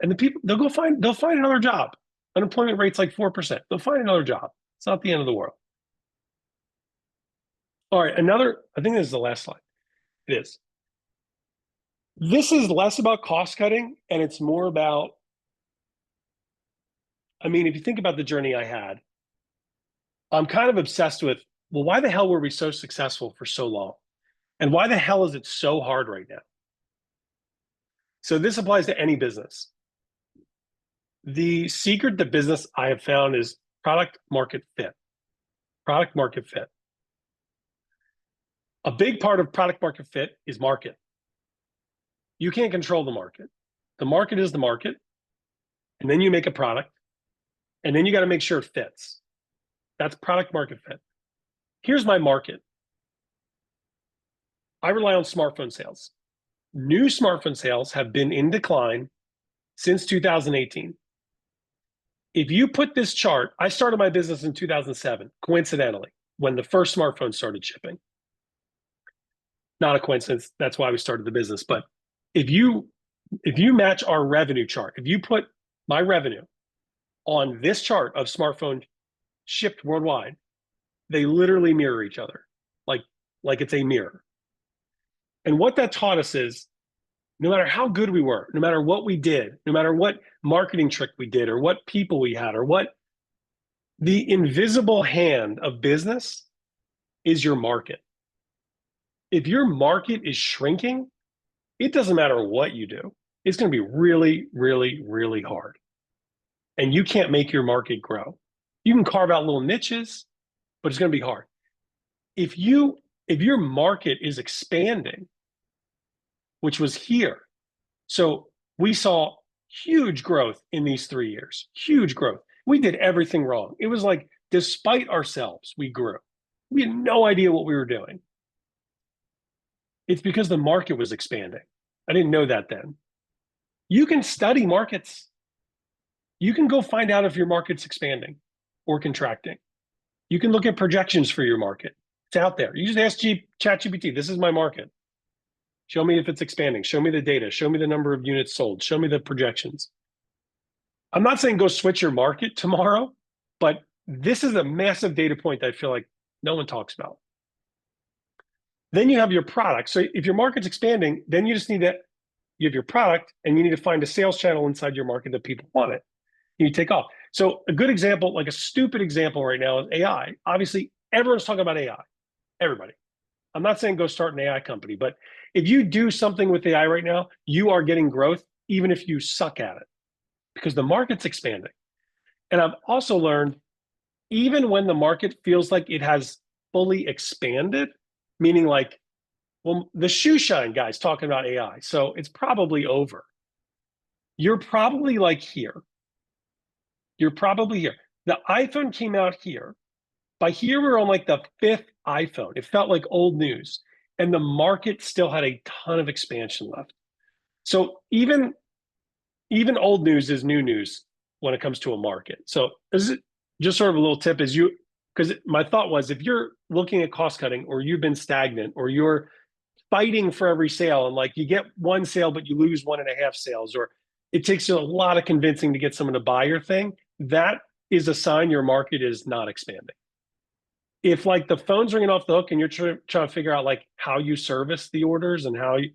And the people, they'll find another job. Unemployment rate's like 4%. They'll find another job. It's not the end of the world. All right, I think this is the last slide. It is. This is less about cost cutting and it's more about, I mean, if you think about the journey I had, I'm kind of obsessed with, well, why the hell were we so successful for so long? And why the hell is it so hard right now? So this applies to any business. The secret to business I have found is product market fit. Product market fit. A big part of product market fit is market. You can't control the market. The market is the market. And then you make a product. And then you got to make sure it fits. That's product market fit. Here's my market. I rely on smartphone sales. New smartphone sales have been in decline since 2018. If you put this chart, I started my business in 2007, coincidentally, when the first smartphone started shipping. Not a coincidence, that's why we started the business. But if you match our revenue chart, if you put my revenue on this chart of smartphone shipped worldwide, they literally mirror each other, like it's a mirror. And what that taught us is, no matter how good we were, no matter what we did, no matter what marketing trick we did, or what people we had, or what the invisible hand of business is your market. If your market is shrinking, it doesn't matter what you do. It's going to be really, really, really hard. And you can't make your market grow. You can carve out little niches, but it's going to be hard. If your market is expanding, which was here, so we saw huge growth in these 3 years, huge growth. We did everything wrong. It was like, despite ourselves, we grew. We had no idea what we were doing. It's because the market was expanding. I didn't know that then. You can study markets. You can go find out if your market's expanding or contracting. You can look at projections for your market. It's out there. You just ask ChatGPT, this is my market. Show me if it's expanding. Show me the data. Show me the number of units sold. Show me the projections. I'm not saying go switch your market tomorrow, but this is a massive data point that I feel like no one talks about. Then you have your product. So if your market's expanding, then you just need to, you have your product and you need to find a sales channel inside your market that people want it. You take off. So a good example, like a stupid example right now is AI. Obviously, everyone's talking about AI. Everybody. I'm not saying go start an AI company, but if you do something with AI right now, you are getting growth, even if you suck at it, because the market's expanding. And I've also learned, even when the market feels like it has fully expanded, meaning like, well, the shoe shine guy's talking about AI, so it's probably over. You're probably like here. You're probably here. The iPhone came out here. By here, we're on like the 5th iPhone. It felt like old news. And the market still had a ton of expansion left. So even old news is new news when it comes to a market. So this is just sort of a little tip is because my thought was, if you're looking at cost cutting, or you've been stagnant, or you're fighting for every sale, and like you get one sale, but you lose 1.5 sales, or it takes you a lot of convincing to get someone to buy your thing, that is a sign your market is not expanding. If like the phone's ringing off the hook and you're trying to figure out like how you service the orders and how you,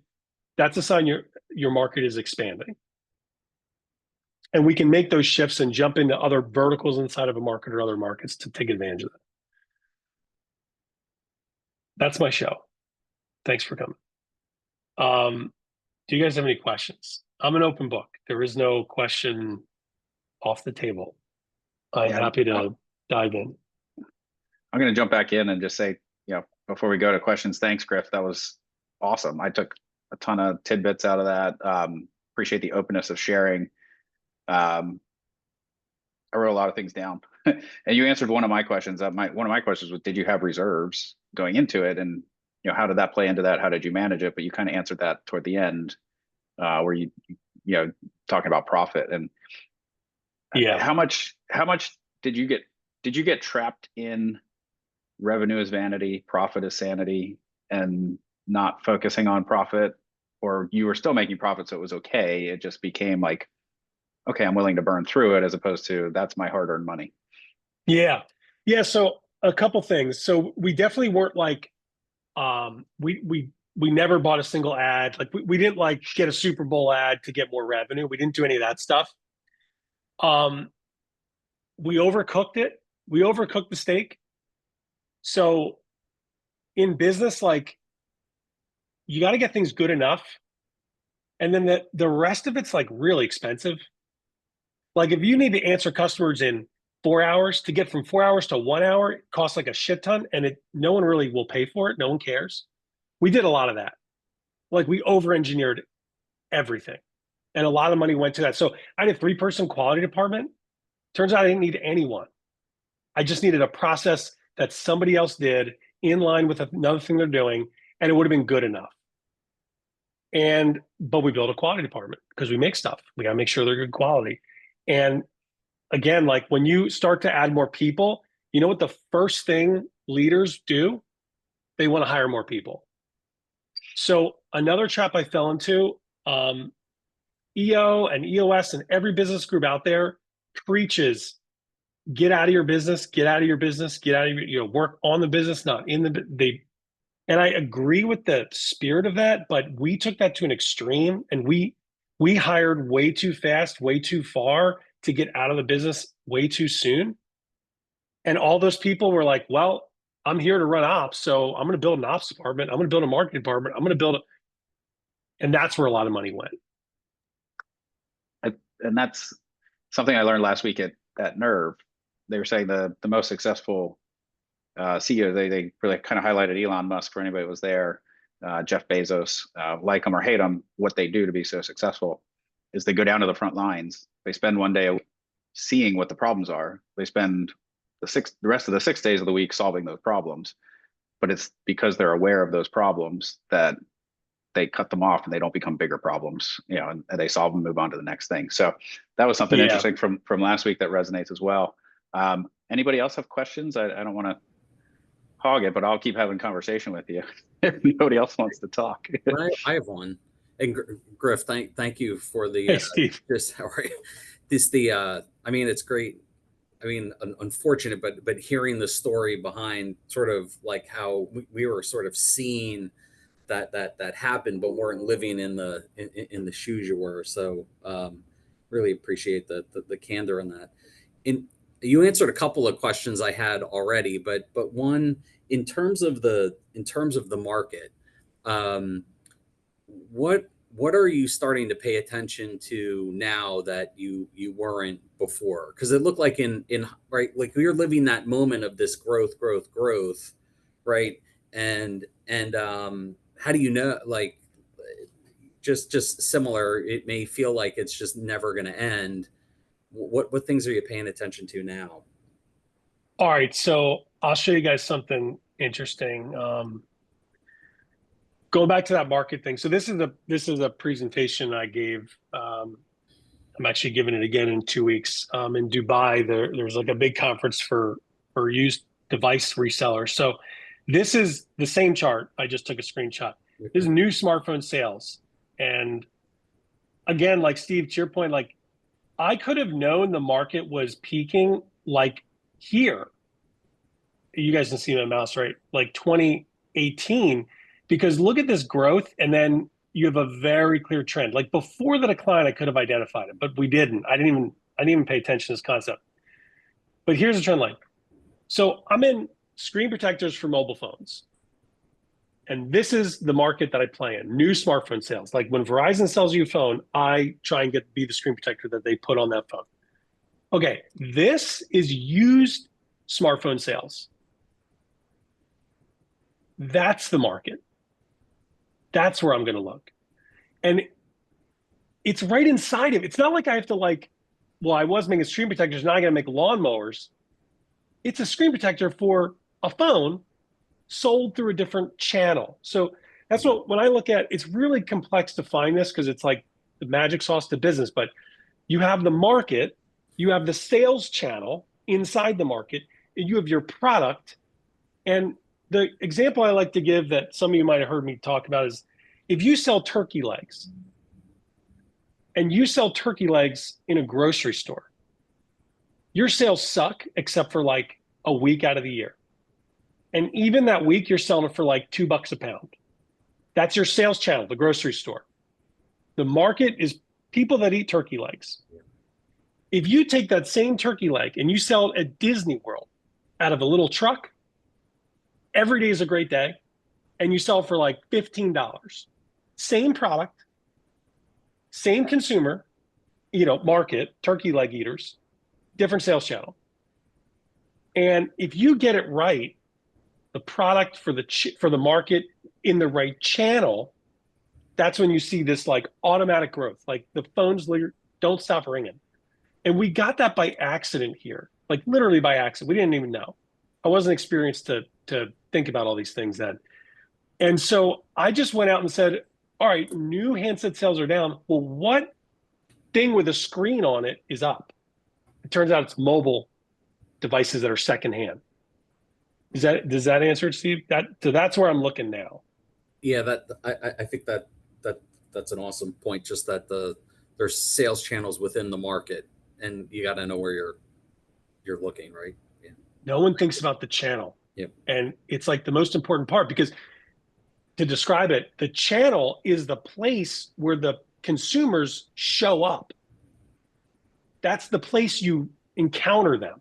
that's a sign your market is expanding. And we can make those shifts and jump into other verticals inside of a market or other markets to take advantage of that. That's my show. Thanks for coming. Do you guys have any questions? I'm an open book. There is no question off the table. I'm happy to dive in. I'm going to jump back in and just say, before we go to questions, thanks, Griff. That was awesome. I took a ton of tidbits out of that. Appreciate the openness of sharing. I wrote a lot of things down, and you answered one of my questions. One of my questions was, did you have reserves going into it, and how did that play into that? How did you manage it? But you kind of answered that toward the end, where you talking about profit and how much did you get trapped in revenue is vanity, profit is sanity, and not focusing on profit, or you were still making profit, so it was okay. It just became like, okay, I'm willing to burn through it, as opposed to that's my hard-earned money. Yeah. So a couple things. So we definitely weren't like, we never bought a single ad. Like we didn't like get a Super Bowl ad to get more revenue. We didn't do any of that stuff. We overcooked it. We overcooked the steak. So in business, like, you got to get things good enough. And then the rest of it's like really expensive. Like if you need to answer customers in 4 hours, to get from 4 hours to 1 hour, it costs like a shit ton, and no one really will pay for it. No one cares. We did a lot of that. Like we over-engineered everything, and a lot of money went to that. So I had a 3-person quality department. Turns out I didn't need anyone. I just needed a process that somebody else did in line with another thing they're doing, and it would have been good enough. But we built a quality department because we make stuff. We got to make sure they're good quality. And again, like when you start to add more people, you know what the first thing leaders do? They want to hire more people. So another trap I fell into, EO and EOS and every business group out there preaches, get out of your business, get out of your business, get out of your, work on the business, not in and I agree with the spirit of that, but we took that to an extreme, and we hired way too fast, way too far to get out of the business way too soon. And all those people were like, well, I'm here to run ops, so I'm going to build an ops department. I'm going to build a marketing department. I'm going to build and that's where a lot of money went. And that's something I learned last week at Nerve. They were saying the most successful CEO, they really kind of highlighted Elon Musk for anybody that was there, Jeff Bezos, like them or hate them, what they do to be so successful is they go down to the front lines. They spend one day seeing what the problems are. They spend the rest of the 6 days of the week solving those problems. But it's because they're aware of those problems that they cut them off and they don't become bigger problems, and they solve them, move on to the next thing. So that was something interesting from last week that resonates as well. Anybody else have questions? I don't want to hog it, but I'll keep having conversation with you if nobody else wants to talk. I have one. And Griff, thank you for the hey, Steve. How are you? I mean, it's great. I mean, unfortunate, but hearing the story behind sort of like how we were sort of seeing that happened, but weren't living in the shoes you were. So really appreciate the candor in that. You answered a couple of questions I had already, but one, in terms of the market, what are you starting to pay attention to now that you weren't before? Because it looked like in right, like we were living that moment of this growth, right? And how do you know, like, just similar, it may feel like it's just never going to end. What things are you paying attention to now? All right, so I'll show you guys something interesting. Going back to that market thing. So this is a presentation I gave. I'm actually giving it again in 2 weeks in Dubai. There's like a big conference for used device resellers. So this is the same chart. I just took a screenshot. This is new smartphone sales. And again, like Steve, to your point, like I could have known the market was peaking like here. You guys can see my mouse, right? Like 2018, because look at this growth. And then you have a very clear trend. Like before the decline, I could have identified it, but we didn't. I didn't even pay attention to this concept. But here's the trend line. So I'm in screen protectors for mobile phones. And this is the market that I play in, new smartphone sales. Like when Verizon sells you a phone, I try and be the screen protector that they put on that phone. Okay, this is used smartphone sales. That's the market. That's where I'm going to look. And it's right inside of it. It's not like I have to well, I was making screen protectors, now I got to make lawnmowers. It's a screen protector for a phone sold through a different channel. So that's what, when I look at, it's really complex to find this because it's like the magic sauce to business, but you have the market, you have the sales channel inside the market, and you have your product. And the example I like to give that some of you might have heard me talk about is if you sell turkey legs and you sell turkey legs in a grocery store, your sales suck except for like a week out of the year. And even that week, you're selling it for like $2 a pound. That's your sales channel, the grocery store. The market is people that eat turkey legs. If you take that same turkey leg and you sell it at Disney World out of a little truck, every day is a great day, and you sell it for like $15. Same product, same consumer, market, turkey leg eaters, different sales channel. And if you get it right, the product for the market in the right channel, that's when you see this like automatic growth. Like the phones don't stop ringing. And we got that by accident here, like literally by accident. We didn't even know. I wasn't experienced to think about all these things then. And so I just went out and said, all right, new handset sales are down. Well, what thing with a screen on it is up? It turns out it's mobile devices that are secondhand. Does that answer it, Steve? That's where I'm looking now. Yeah, I think that's an awesome point. Just that there's sales channels within the market, and you got to know where you're looking, right? Yeah. No one thinks about the channel. Yep. And it's like the most important part, because to describe it, the channel is the place where the consumers show up. That's the place you encounter them.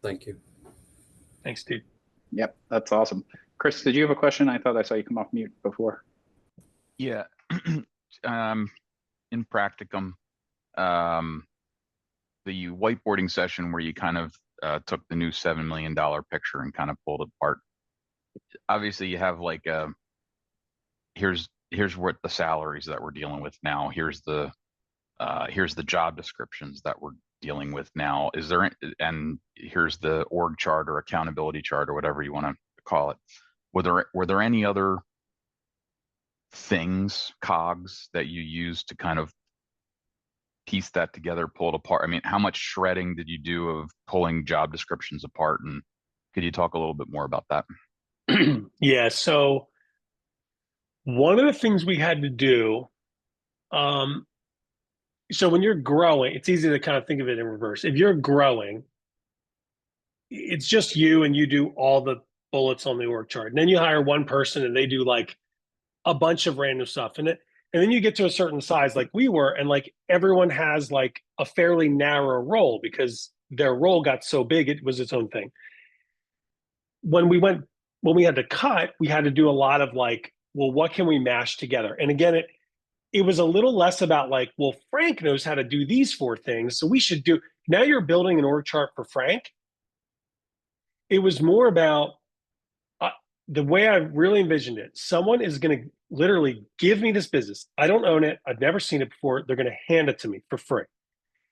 Thank you. Thanks, Steve. Yep, that's awesome. Chris, did you have a question? I thought I saw you come off mute before. Yeah. In practicum, the whiteboarding session where you kind of took the new $7 million picture and kind of pulled it apart. Obviously, you have like here's what the salaries that we're dealing with now. Here's the job descriptions that we're dealing with now. And here's the org chart or accountability chart or whatever you want to call it. Were there any other things, cogs, that you used to kind of piece that together, pull it apart? I mean, how much shredding did you do of pulling job descriptions apart? And could you talk a little bit more about that? Yeah. So one of the things we had to do, so when you're growing, it's easy to kind of think of it in reverse. If you're growing, it's just you and you do all the bullets on the org chart. And then you hire one person and they do like a bunch of random stuff. And then you get to a certain size like we were, and like everyone has like a fairly narrow role because their role got so big, it was its own thing. When we had to cut, we had to do a lot of like, well, what can we mash together? And again, it was a little less about like, well, Frank knows how to do these 4 things, so we should do. Now you're building an org chart for Frank. It was more about the way I really envisioned it. Someone is going to literally give me this business. I don't own it. I've never seen it before. They're going to hand it to me for free.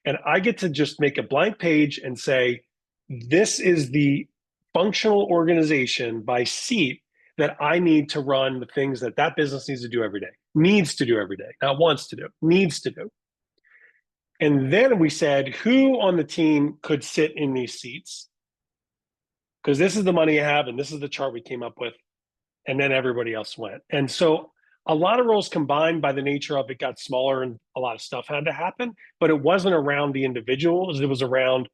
And I get to just make a blank page and say, this is the functional organization by seat that I need to run the things that business needs to do every day. Needs to do every day, not wants to do, needs to do. And then we said, who on the team could sit in these seats? Because this is the money I have, and this is the chart we came up with. And then everybody else went. And so a lot of roles combined by the nature of it got smaller and a lot of stuff had to happen, but it wasn't around the individuals. It was around,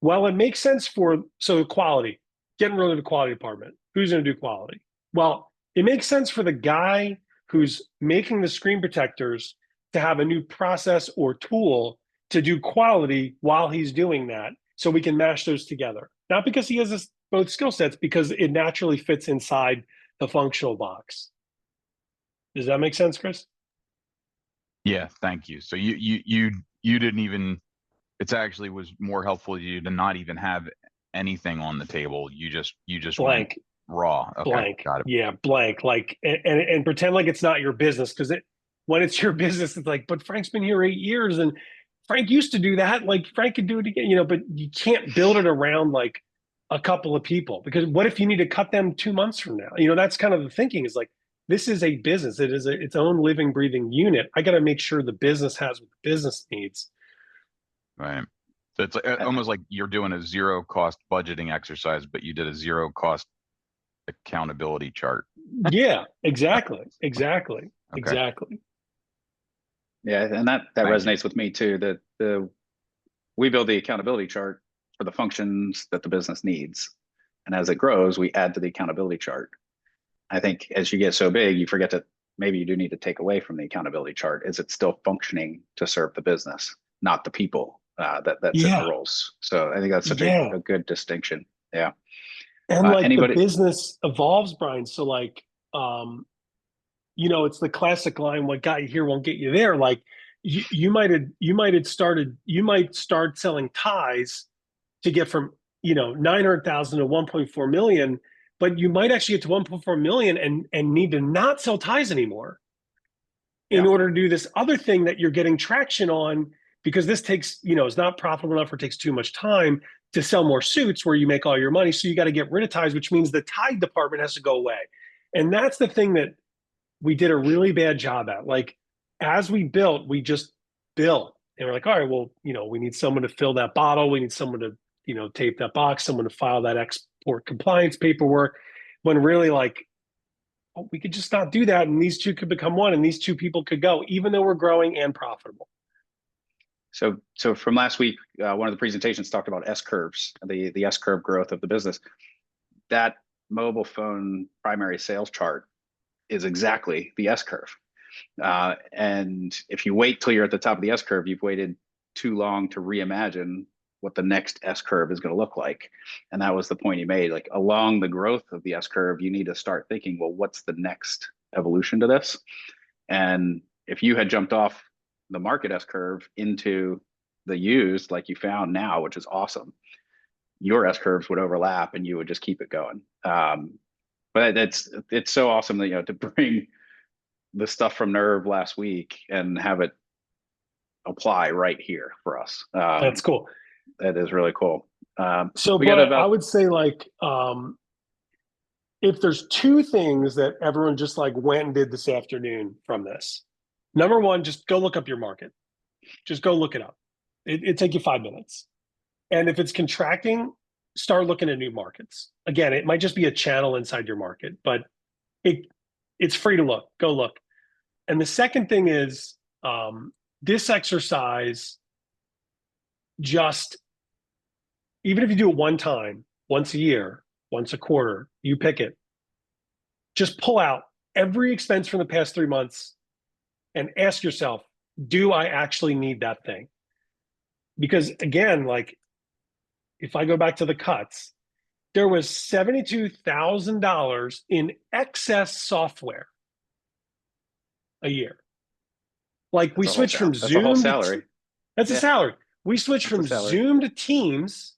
well, it makes sense so quality. getting rid of the quality department. Who's going to do quality? Well, it makes sense for the guy who's making the screen protectors to have a new process or tool to do quality while he's doing that, so we can mash those together. Not because he has both skill sets, because it naturally fits inside the functional box. Does that make sense, Chris? Yeah, thank you. So you didn't even, it's actually was more helpful to you to not even have anything on the table. You just went Blank. raw. Okay, Blank. got it. Yeah, blank. Like, and pretend like it's not your business, because when it's your business, it's like, but Frank's been here 8 years and Frank used to do that. Like, Frank could do it again, but you can't build it around like a couple of people, because what if you need to cut them 2 months from now? That's kind of the thinking, is like, this is a business. It is its own living, breathing unit. I got to make sure the business has what the business needs. Right. So it's almost like you're doing a zero cost budgeting exercise, but you did a zero cost accountability chart. Yeah, exactly. Exactly. Okay. Exactly. Yeah, and that Thank you. resonates with me too. That we build the accountability chart for the functions that the business needs, and as it grows, we add to the accountability chart. I think as you get so big, you forget that maybe you do need to take away from the accountability chart. Is it still functioning to serve the business, not the people that sit in the roles? So I think that's such a good distinction. Yeah. And like anybody? the business evolves, Brian. So like, it's the classic line, what got you here won't get you there. Like you might start selling ties to get from, 900,000 to 1.4 million, but you might actually get to 1.4 million and need to not sell ties anymore in order to do this other thing that you're getting traction on, because this takes, it's not profitable enough or takes too much time to sell more suits where you make all your money. So you got to get rid of ties, which means the tie department has to go away. And that's the thing that we did a really bad job at. Like, as we built, we just built, and we're like, all right, well, we need someone to fill that bottle. We need someone to, tape that box, someone to file that export compliance paperwork, when really, like, we could just not do that. And these two could become one, and these two people could go, even though we're growing and profitable. So from last week, one of the presentations talked about S curves, the S curve growth of the business. That mobile phone primary sales chart is exactly the S curve. And if you wait till you're at the top of the S curve, you've waited too long to reimagine what the next S curve is going to look like. And that was the point he made. Like, along the growth of the S curve, you need to start thinking, well, what's the next evolution to this? And if you had jumped off the market S curve into the used, like you found now, which is awesome, your S curves would overlap and you would just keep it going. But it's so awesome that, to bring the stuff from Nerve last week and have it apply right here for us. That's cool. That is really cool. So, but I would say, like, if there's two things that everyone just like went and did this afternoon from this, number one, just go look up your market. Just go look it up. It'd take you 5 minutes. And if it's contracting, start looking at new markets. Again, it might just be a channel inside your market, but it's free to look. Go look. And the second thing is, this exercise, just, even if you do it one time, once a year, once a quarter, you pick it, just pull out every expense from the past 3 months and ask yourself, do I actually need that thing? Because again, like, if I go back to the cuts, there was $72,000 in excess software a year. Like, we switched from Zoom. That's a whole salary. That's a salary. We switched from Zoom to Teams,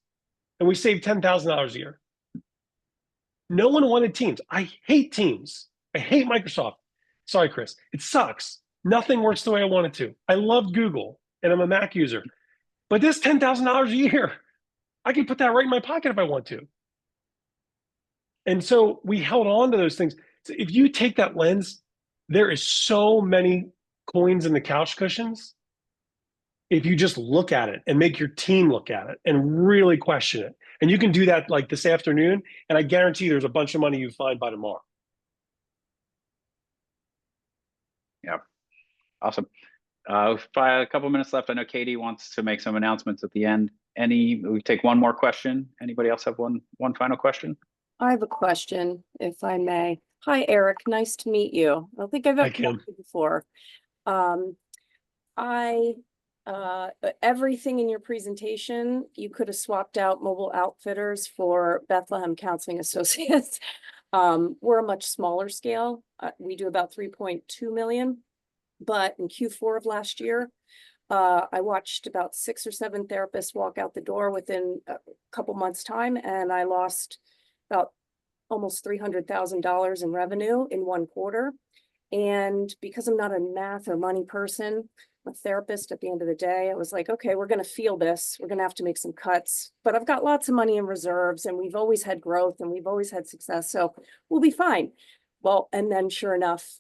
and we saved $10,000 a year. No one wanted Teams. I hate Teams. I hate Microsoft. Sorry, Chris. It sucks. Nothing works the way I want it to. I love Google, and I'm a Mac user. But this $10,000 a year, I can put that right in my pocket if I want to. And so we held on to those things. So if you take that lens, there is so many coins in the couch cushions. If you just look at it and make your team look at it and really question it. And you can do that like this afternoon, and I guarantee there's a bunch of money you find by tomorrow. Yeah. Awesome. A couple minutes left. I know Katie wants to make some announcements at the end. we take one more question. Anybody else have one final question? I have a question, if I may. Hi, Eric. Nice to meet you. I don't think I've Hi, ever Kim. met you before. I everything in your presentation, you could have swapped out Mobile Outfitters for Bethlehem Counseling Associates. We're a much smaller scale. We do about 3.2 million, but in Q4 of last year, I watched about 6 or 7 therapists walk out the door within a couple months' time, and I lost about almost $300,000 in revenue in 1 quarter. And because I'm not a math or money person, I'm a therapist at the end of the day, I was like, okay, we're going to feel this. We're going to have to make some cuts, but I've got lots of money in reserves and we've always had growth and we've always had success. So we'll be fine. Well, and then sure enough,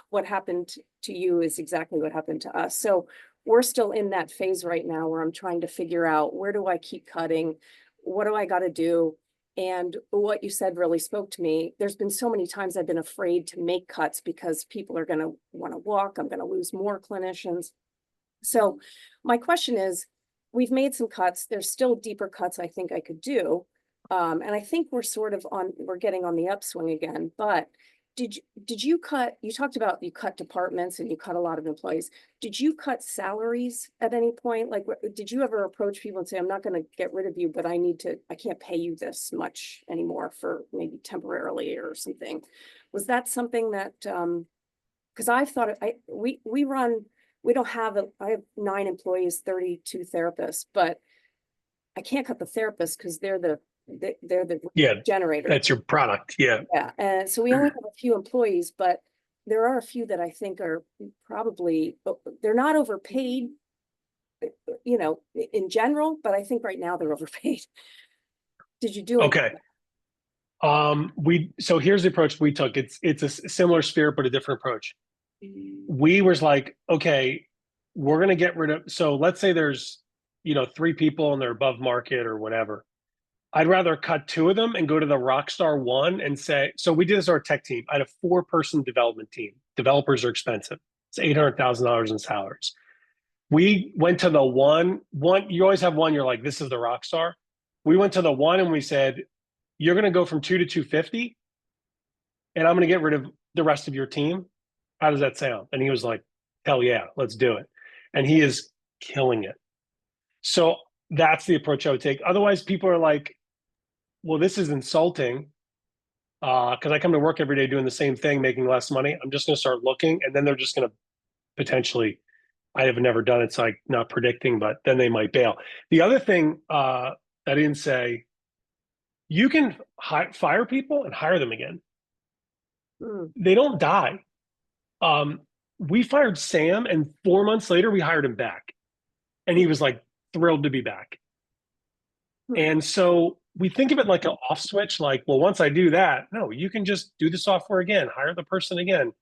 what happened to you is exactly what happened to us. So we're still in that phase right now where I'm trying to figure out, where do I keep cutting? What do I got to do? And what you said really spoke to me. There's been so many times I've been afraid to make cuts because people are going to want to walk. I'm going to lose more clinicians. So my question is, we've made some cuts. There's still deeper cuts I think I could do. And I think we're getting on the upswing again. But did you cut, you talked about you cut departments and you cut a lot of employees. Did you cut salaries at any point? Like, did you ever approach people and say, I'm not going to get rid of you, but I can't pay you this much anymore for maybe temporarily or something? Was that something that, because I've thought, I have 9 employees, 32 therapists, but I can't cut the therapists because they're the generator. That's your product. Yeah. Yeah. And so we only have a few employees, but there are a few that I think are probably, they're not overpaid, in general, but I think right now they're overpaid. Did you do it? Okay. So here's the approach we took. It's a similar spirit, but a different approach. We was like, okay, we're going to get rid of, so let's say there's, 3 people and they're above market or whatever. I'd rather cut 2 of them and go to the rock star 1 and say, so we did this to our tech team. I had a 4-person development team. Developers are expensive. It's $800,000 in salaries. We went to the one, you always have one, you're like, this is the rock star. We went to the 1 and we said, you're going to go from 2 to 250 and I'm going to get rid of the rest of your team. How does that sound? And he was like, hell yeah, let's do it. And he is killing it. So that's the approach I would take. Otherwise, people are like, well, this is insulting because I come to work every day doing the same thing, making less money. I'm just going to start looking. And then they're just going to potentially, I have never done it, so I'm not predicting, but then they might bail. The other thing I didn't say, you can fire people and hire them again. They don't die. We fired Sam and 4 months later, we hired him back. And he was like thrilled to be back. And so we think of it like an off switch, like, well, once I do that, no, you can just do the software again, hire the person again.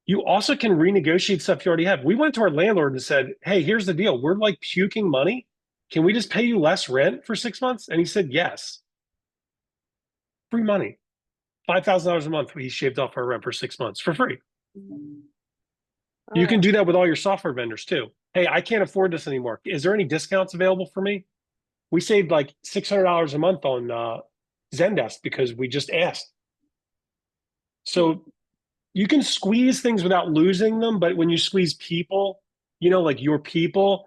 You also can renegotiate stuff you already have. We went to our landlord and said, hey, here's the deal. We're like puking money. Can we just pay you less rent for 6 months? And he said, yes. Free money. $5,000 a month. He shaved off our rent for 6 months for free. You can do that with all your software vendors too. Hey, I can't afford this anymore. Is there any discounts available for me? We saved like $600 a month on Zendesk because we just asked. So you can squeeze things without losing them, but when you squeeze people, like your people,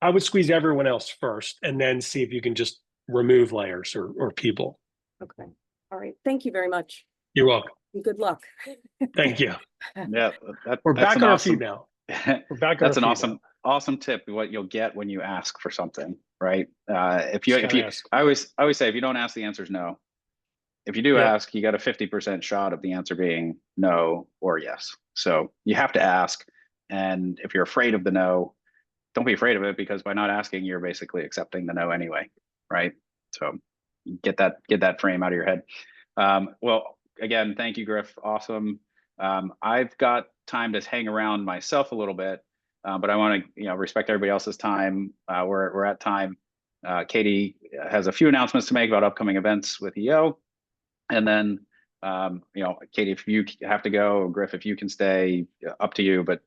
I would squeeze everyone else first and then see if you can just remove layers or people. Okay. All right. Thank you very much. You're welcome. And good luck. Thank you. Yeah, We're that's back an on our awesome, feet now. We're back on That's our an feet awesome tip. What you'll get when you ask for something, right? If Just you, gotta ask. I always say, if you don't ask, the answer is no. If you do Yeah. ask, you got a 50% shot of the answer being no or yes. So you have to ask. And if you're afraid of the no, don't be afraid of it, because by not asking, you're basically accepting the no anyway, right? So get that frame out of your head. Well, again, thank you, Griff. Awesome. I've got time to hang around myself a little bit, but I want to, respect everybody else's time. We're at time. Katie has a few announcements to make about upcoming events with EO, and then, Katie, if you have to go, Griff, if you can stay, up to you. But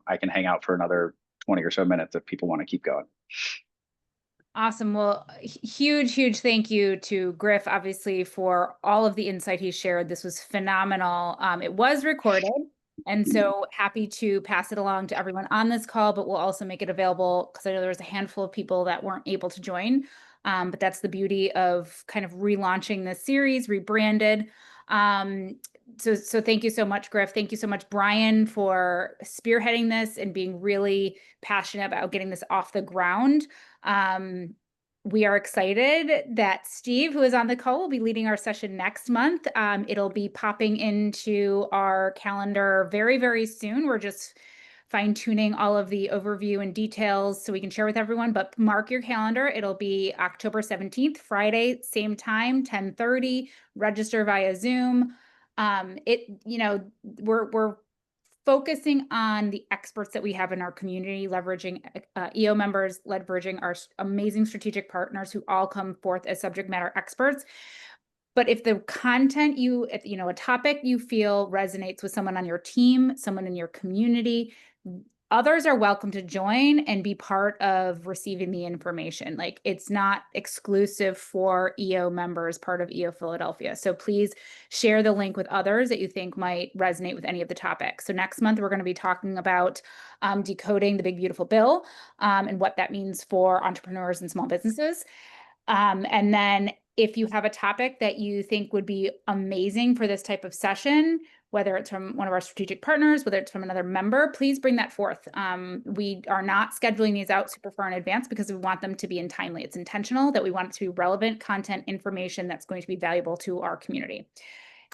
I can hang out for another 20 or so minutes if people want to keep going. Awesome. Well, huge thank you to Griff, obviously, for all of the insight he shared. This was phenomenal. It was recorded, and so happy to pass it along to everyone on this call, but we'll also make it available because I know there was a handful of people that weren't able to join. But that's the beauty of kind of relaunching this series, rebranded. So thank you so much, Griff. Thank you so much, Brian, for spearheading this and being really passionate about getting this off the ground. We are excited that Steve, who is on the call, will be leading our session next month. It'll be popping into our calendar very soon. We're just fine-tuning all of the overview and details so we can share with everyone, but mark your calendar. It'll be October 17th, Friday, same time, 10:30, register via Zoom. We're focusing on the experts that we have in our community, leveraging EO members, leveraging our amazing strategic partners who all come forth as subject matter experts. But if the content a topic you feel resonates with someone on your team, someone in your community, others are welcome to join and be part of receiving the information. Like, it's not exclusive for EO members, part of EO Philadelphia. So please share the link with others that you think might resonate with any of the topics. So next month, we're going to be talking about decoding the Big Beautiful Bill and what that means for entrepreneurs and small businesses. And then if you have a topic that you think would be amazing for this type of session, whether it's from one of our strategic partners, whether it's from another member, please bring that forth. We are not scheduling these out super far in advance because we want them to be in timely. It's intentional that we want it to be relevant content information that's going to be valuable to our community.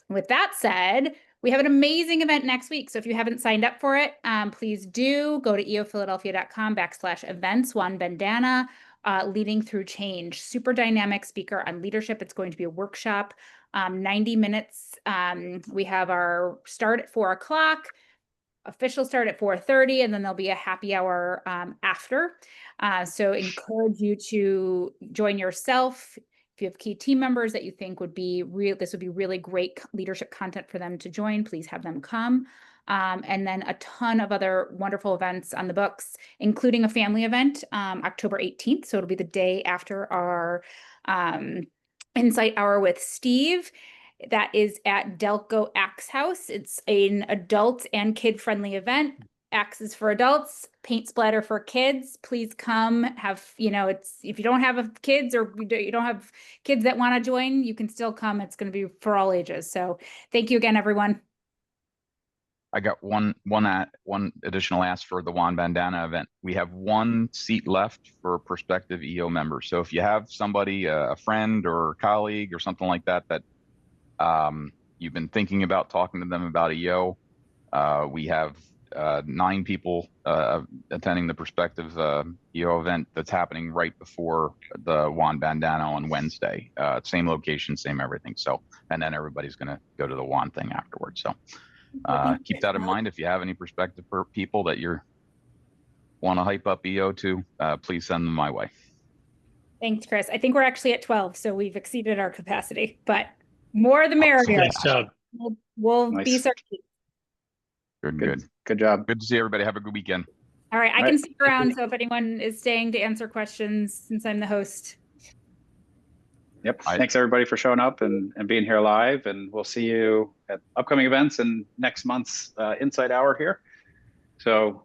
With that said, we have an amazing event next week. So if you haven't signed up for it, please do go to eophiladelphia.com/events. Juan Bandana, Leading Through Change, super dynamic speaker on leadership. It's going to be a workshop, 90 minutes. We have our start at 4 o'clock, official start at 4:30, and then there'll be a happy hour after. So encourage you to join yourself. If you have key team members that you think this would be really great leadership content for them to join, please have them come. And then a ton of other wonderful events on the books, including a family event, October 18th. So it'll be the day after our Insight Hour with Steve. That is at Delco Axe House. It's an adult and kid-friendly event. Axe is for adults, paint splatter for kids. Please come. If you don't have kids or you don't have kids that want to join, you can still come. It's going to be for all ages. So thank you again, everyone. I got one additional ask for the Juan Bandana event. We have one seat left for prospective EO members. So if you have somebody, a friend or colleague or something like that, you've been thinking about talking to them about EO, we have 9 people attending the prospective EO event that's happening right before the Juan Bandana on Wednesday. Same location, same everything. So, and then everybody's going to go to the Juan thing afterwards. So keep that in mind. If you have any prospective people that you want to hype up EO to, please send them my way. Thanks, Chris. I think we're actually at 12, so we've exceeded our capacity, but more the merrier. Nice job. We'll Nice. be certain. Good job. Good to see everybody. Have a good weekend. All right, I All can right. stick around, so if anyone is staying to answer questions, since I'm the host. Yep. Thanks everybody for showing up and being here live. And we'll see you at upcoming events and next month's Insight Hour here. So,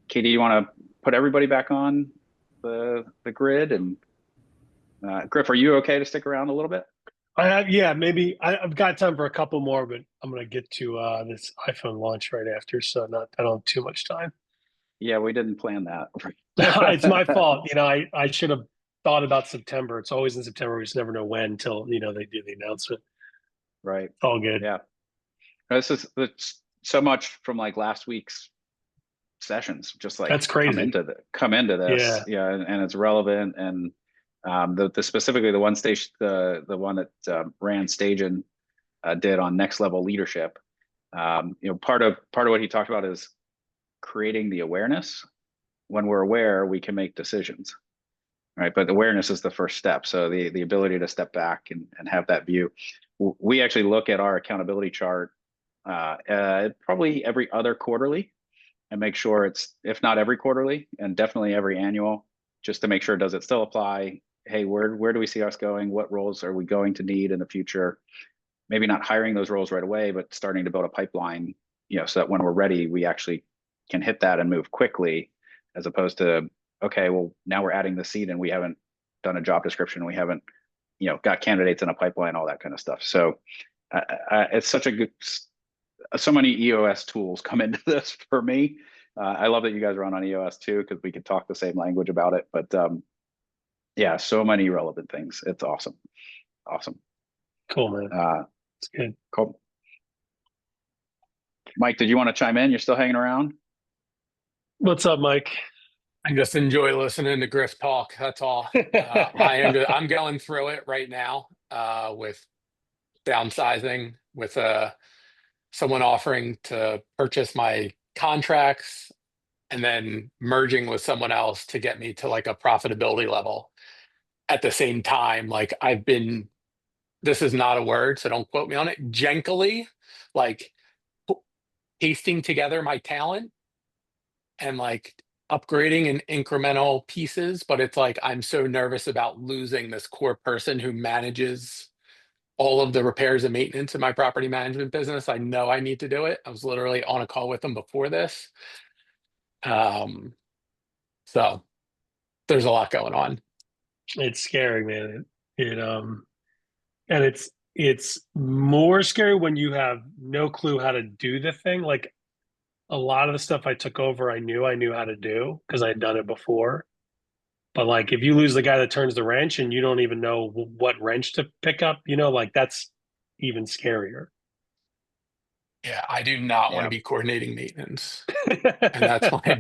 Katie, you want to put everybody back on the grid? And Griff, are you okay to stick around a little bit? Yeah, maybe I've got time for a couple more, but I'm going to get to this iPhone launch right after. So I don't have too much time. Yeah, we didn't plan that. It's my fault. I should have thought about September. It's always in September. We just never know when until, they do the announcement. Right. It's all good. Yeah. It's so much from like last week's sessions, just like That's crazy. come into this. Yeah. And it's relevant. And the specifically the one station, the one that Rand Stajan did on next level leadership. Part of what he talked about is creating the awareness. When we're aware, we can make decisions. Right. But awareness is the first step. So the ability to step back and have that view. We actually look at our accountability chart probably every other quarterly and make sure it's, if not every quarterly and definitely every annual, just to make sure, does it still apply? Hey, where do we see us going? What roles are we going to need in the future? Maybe not hiring those roles right away, but starting to build a pipeline, so that when we're ready, we actually can hit that and move quickly, as opposed to, okay, well, now we're adding the seat and we haven't done a job description. We haven't, got candidates in a pipeline, all that kind of stuff. So it's such a good, so many EOS tools come into this for me. I love that you guys are on EOS too, because we could talk the same language about it. But yeah, so many relevant things. It's awesome. Awesome. Cool, man. It's good. Cool. Mike, did you want to chime in? You're still hanging around? What's up, Mike? I just enjoy listening to Griff talk. That's all. I'm going through it right now with downsizing, with someone offering to purchase my contracts and then merging with someone else to get me to like a profitability level. At the same time, like this is not a word, so don't quote me on it, jankily, like pasting together my talent and like upgrading in incremental pieces. But it's like, I'm so nervous about losing this core person who manages all of the repairs and maintenance in my property management business. I know I need to do it. I was literally on a call with them before this. So there's a lot going on. It's scary, man. And it's more scary when you have no clue how to do the thing. Like a lot of the stuff I took over, I knew how to do because I had done it before. But like if you lose the guy that turns the wrench and you don't even know what wrench to pick up, like that's even scarier. Yeah, I do not want to be coordinating maintenance. And that's my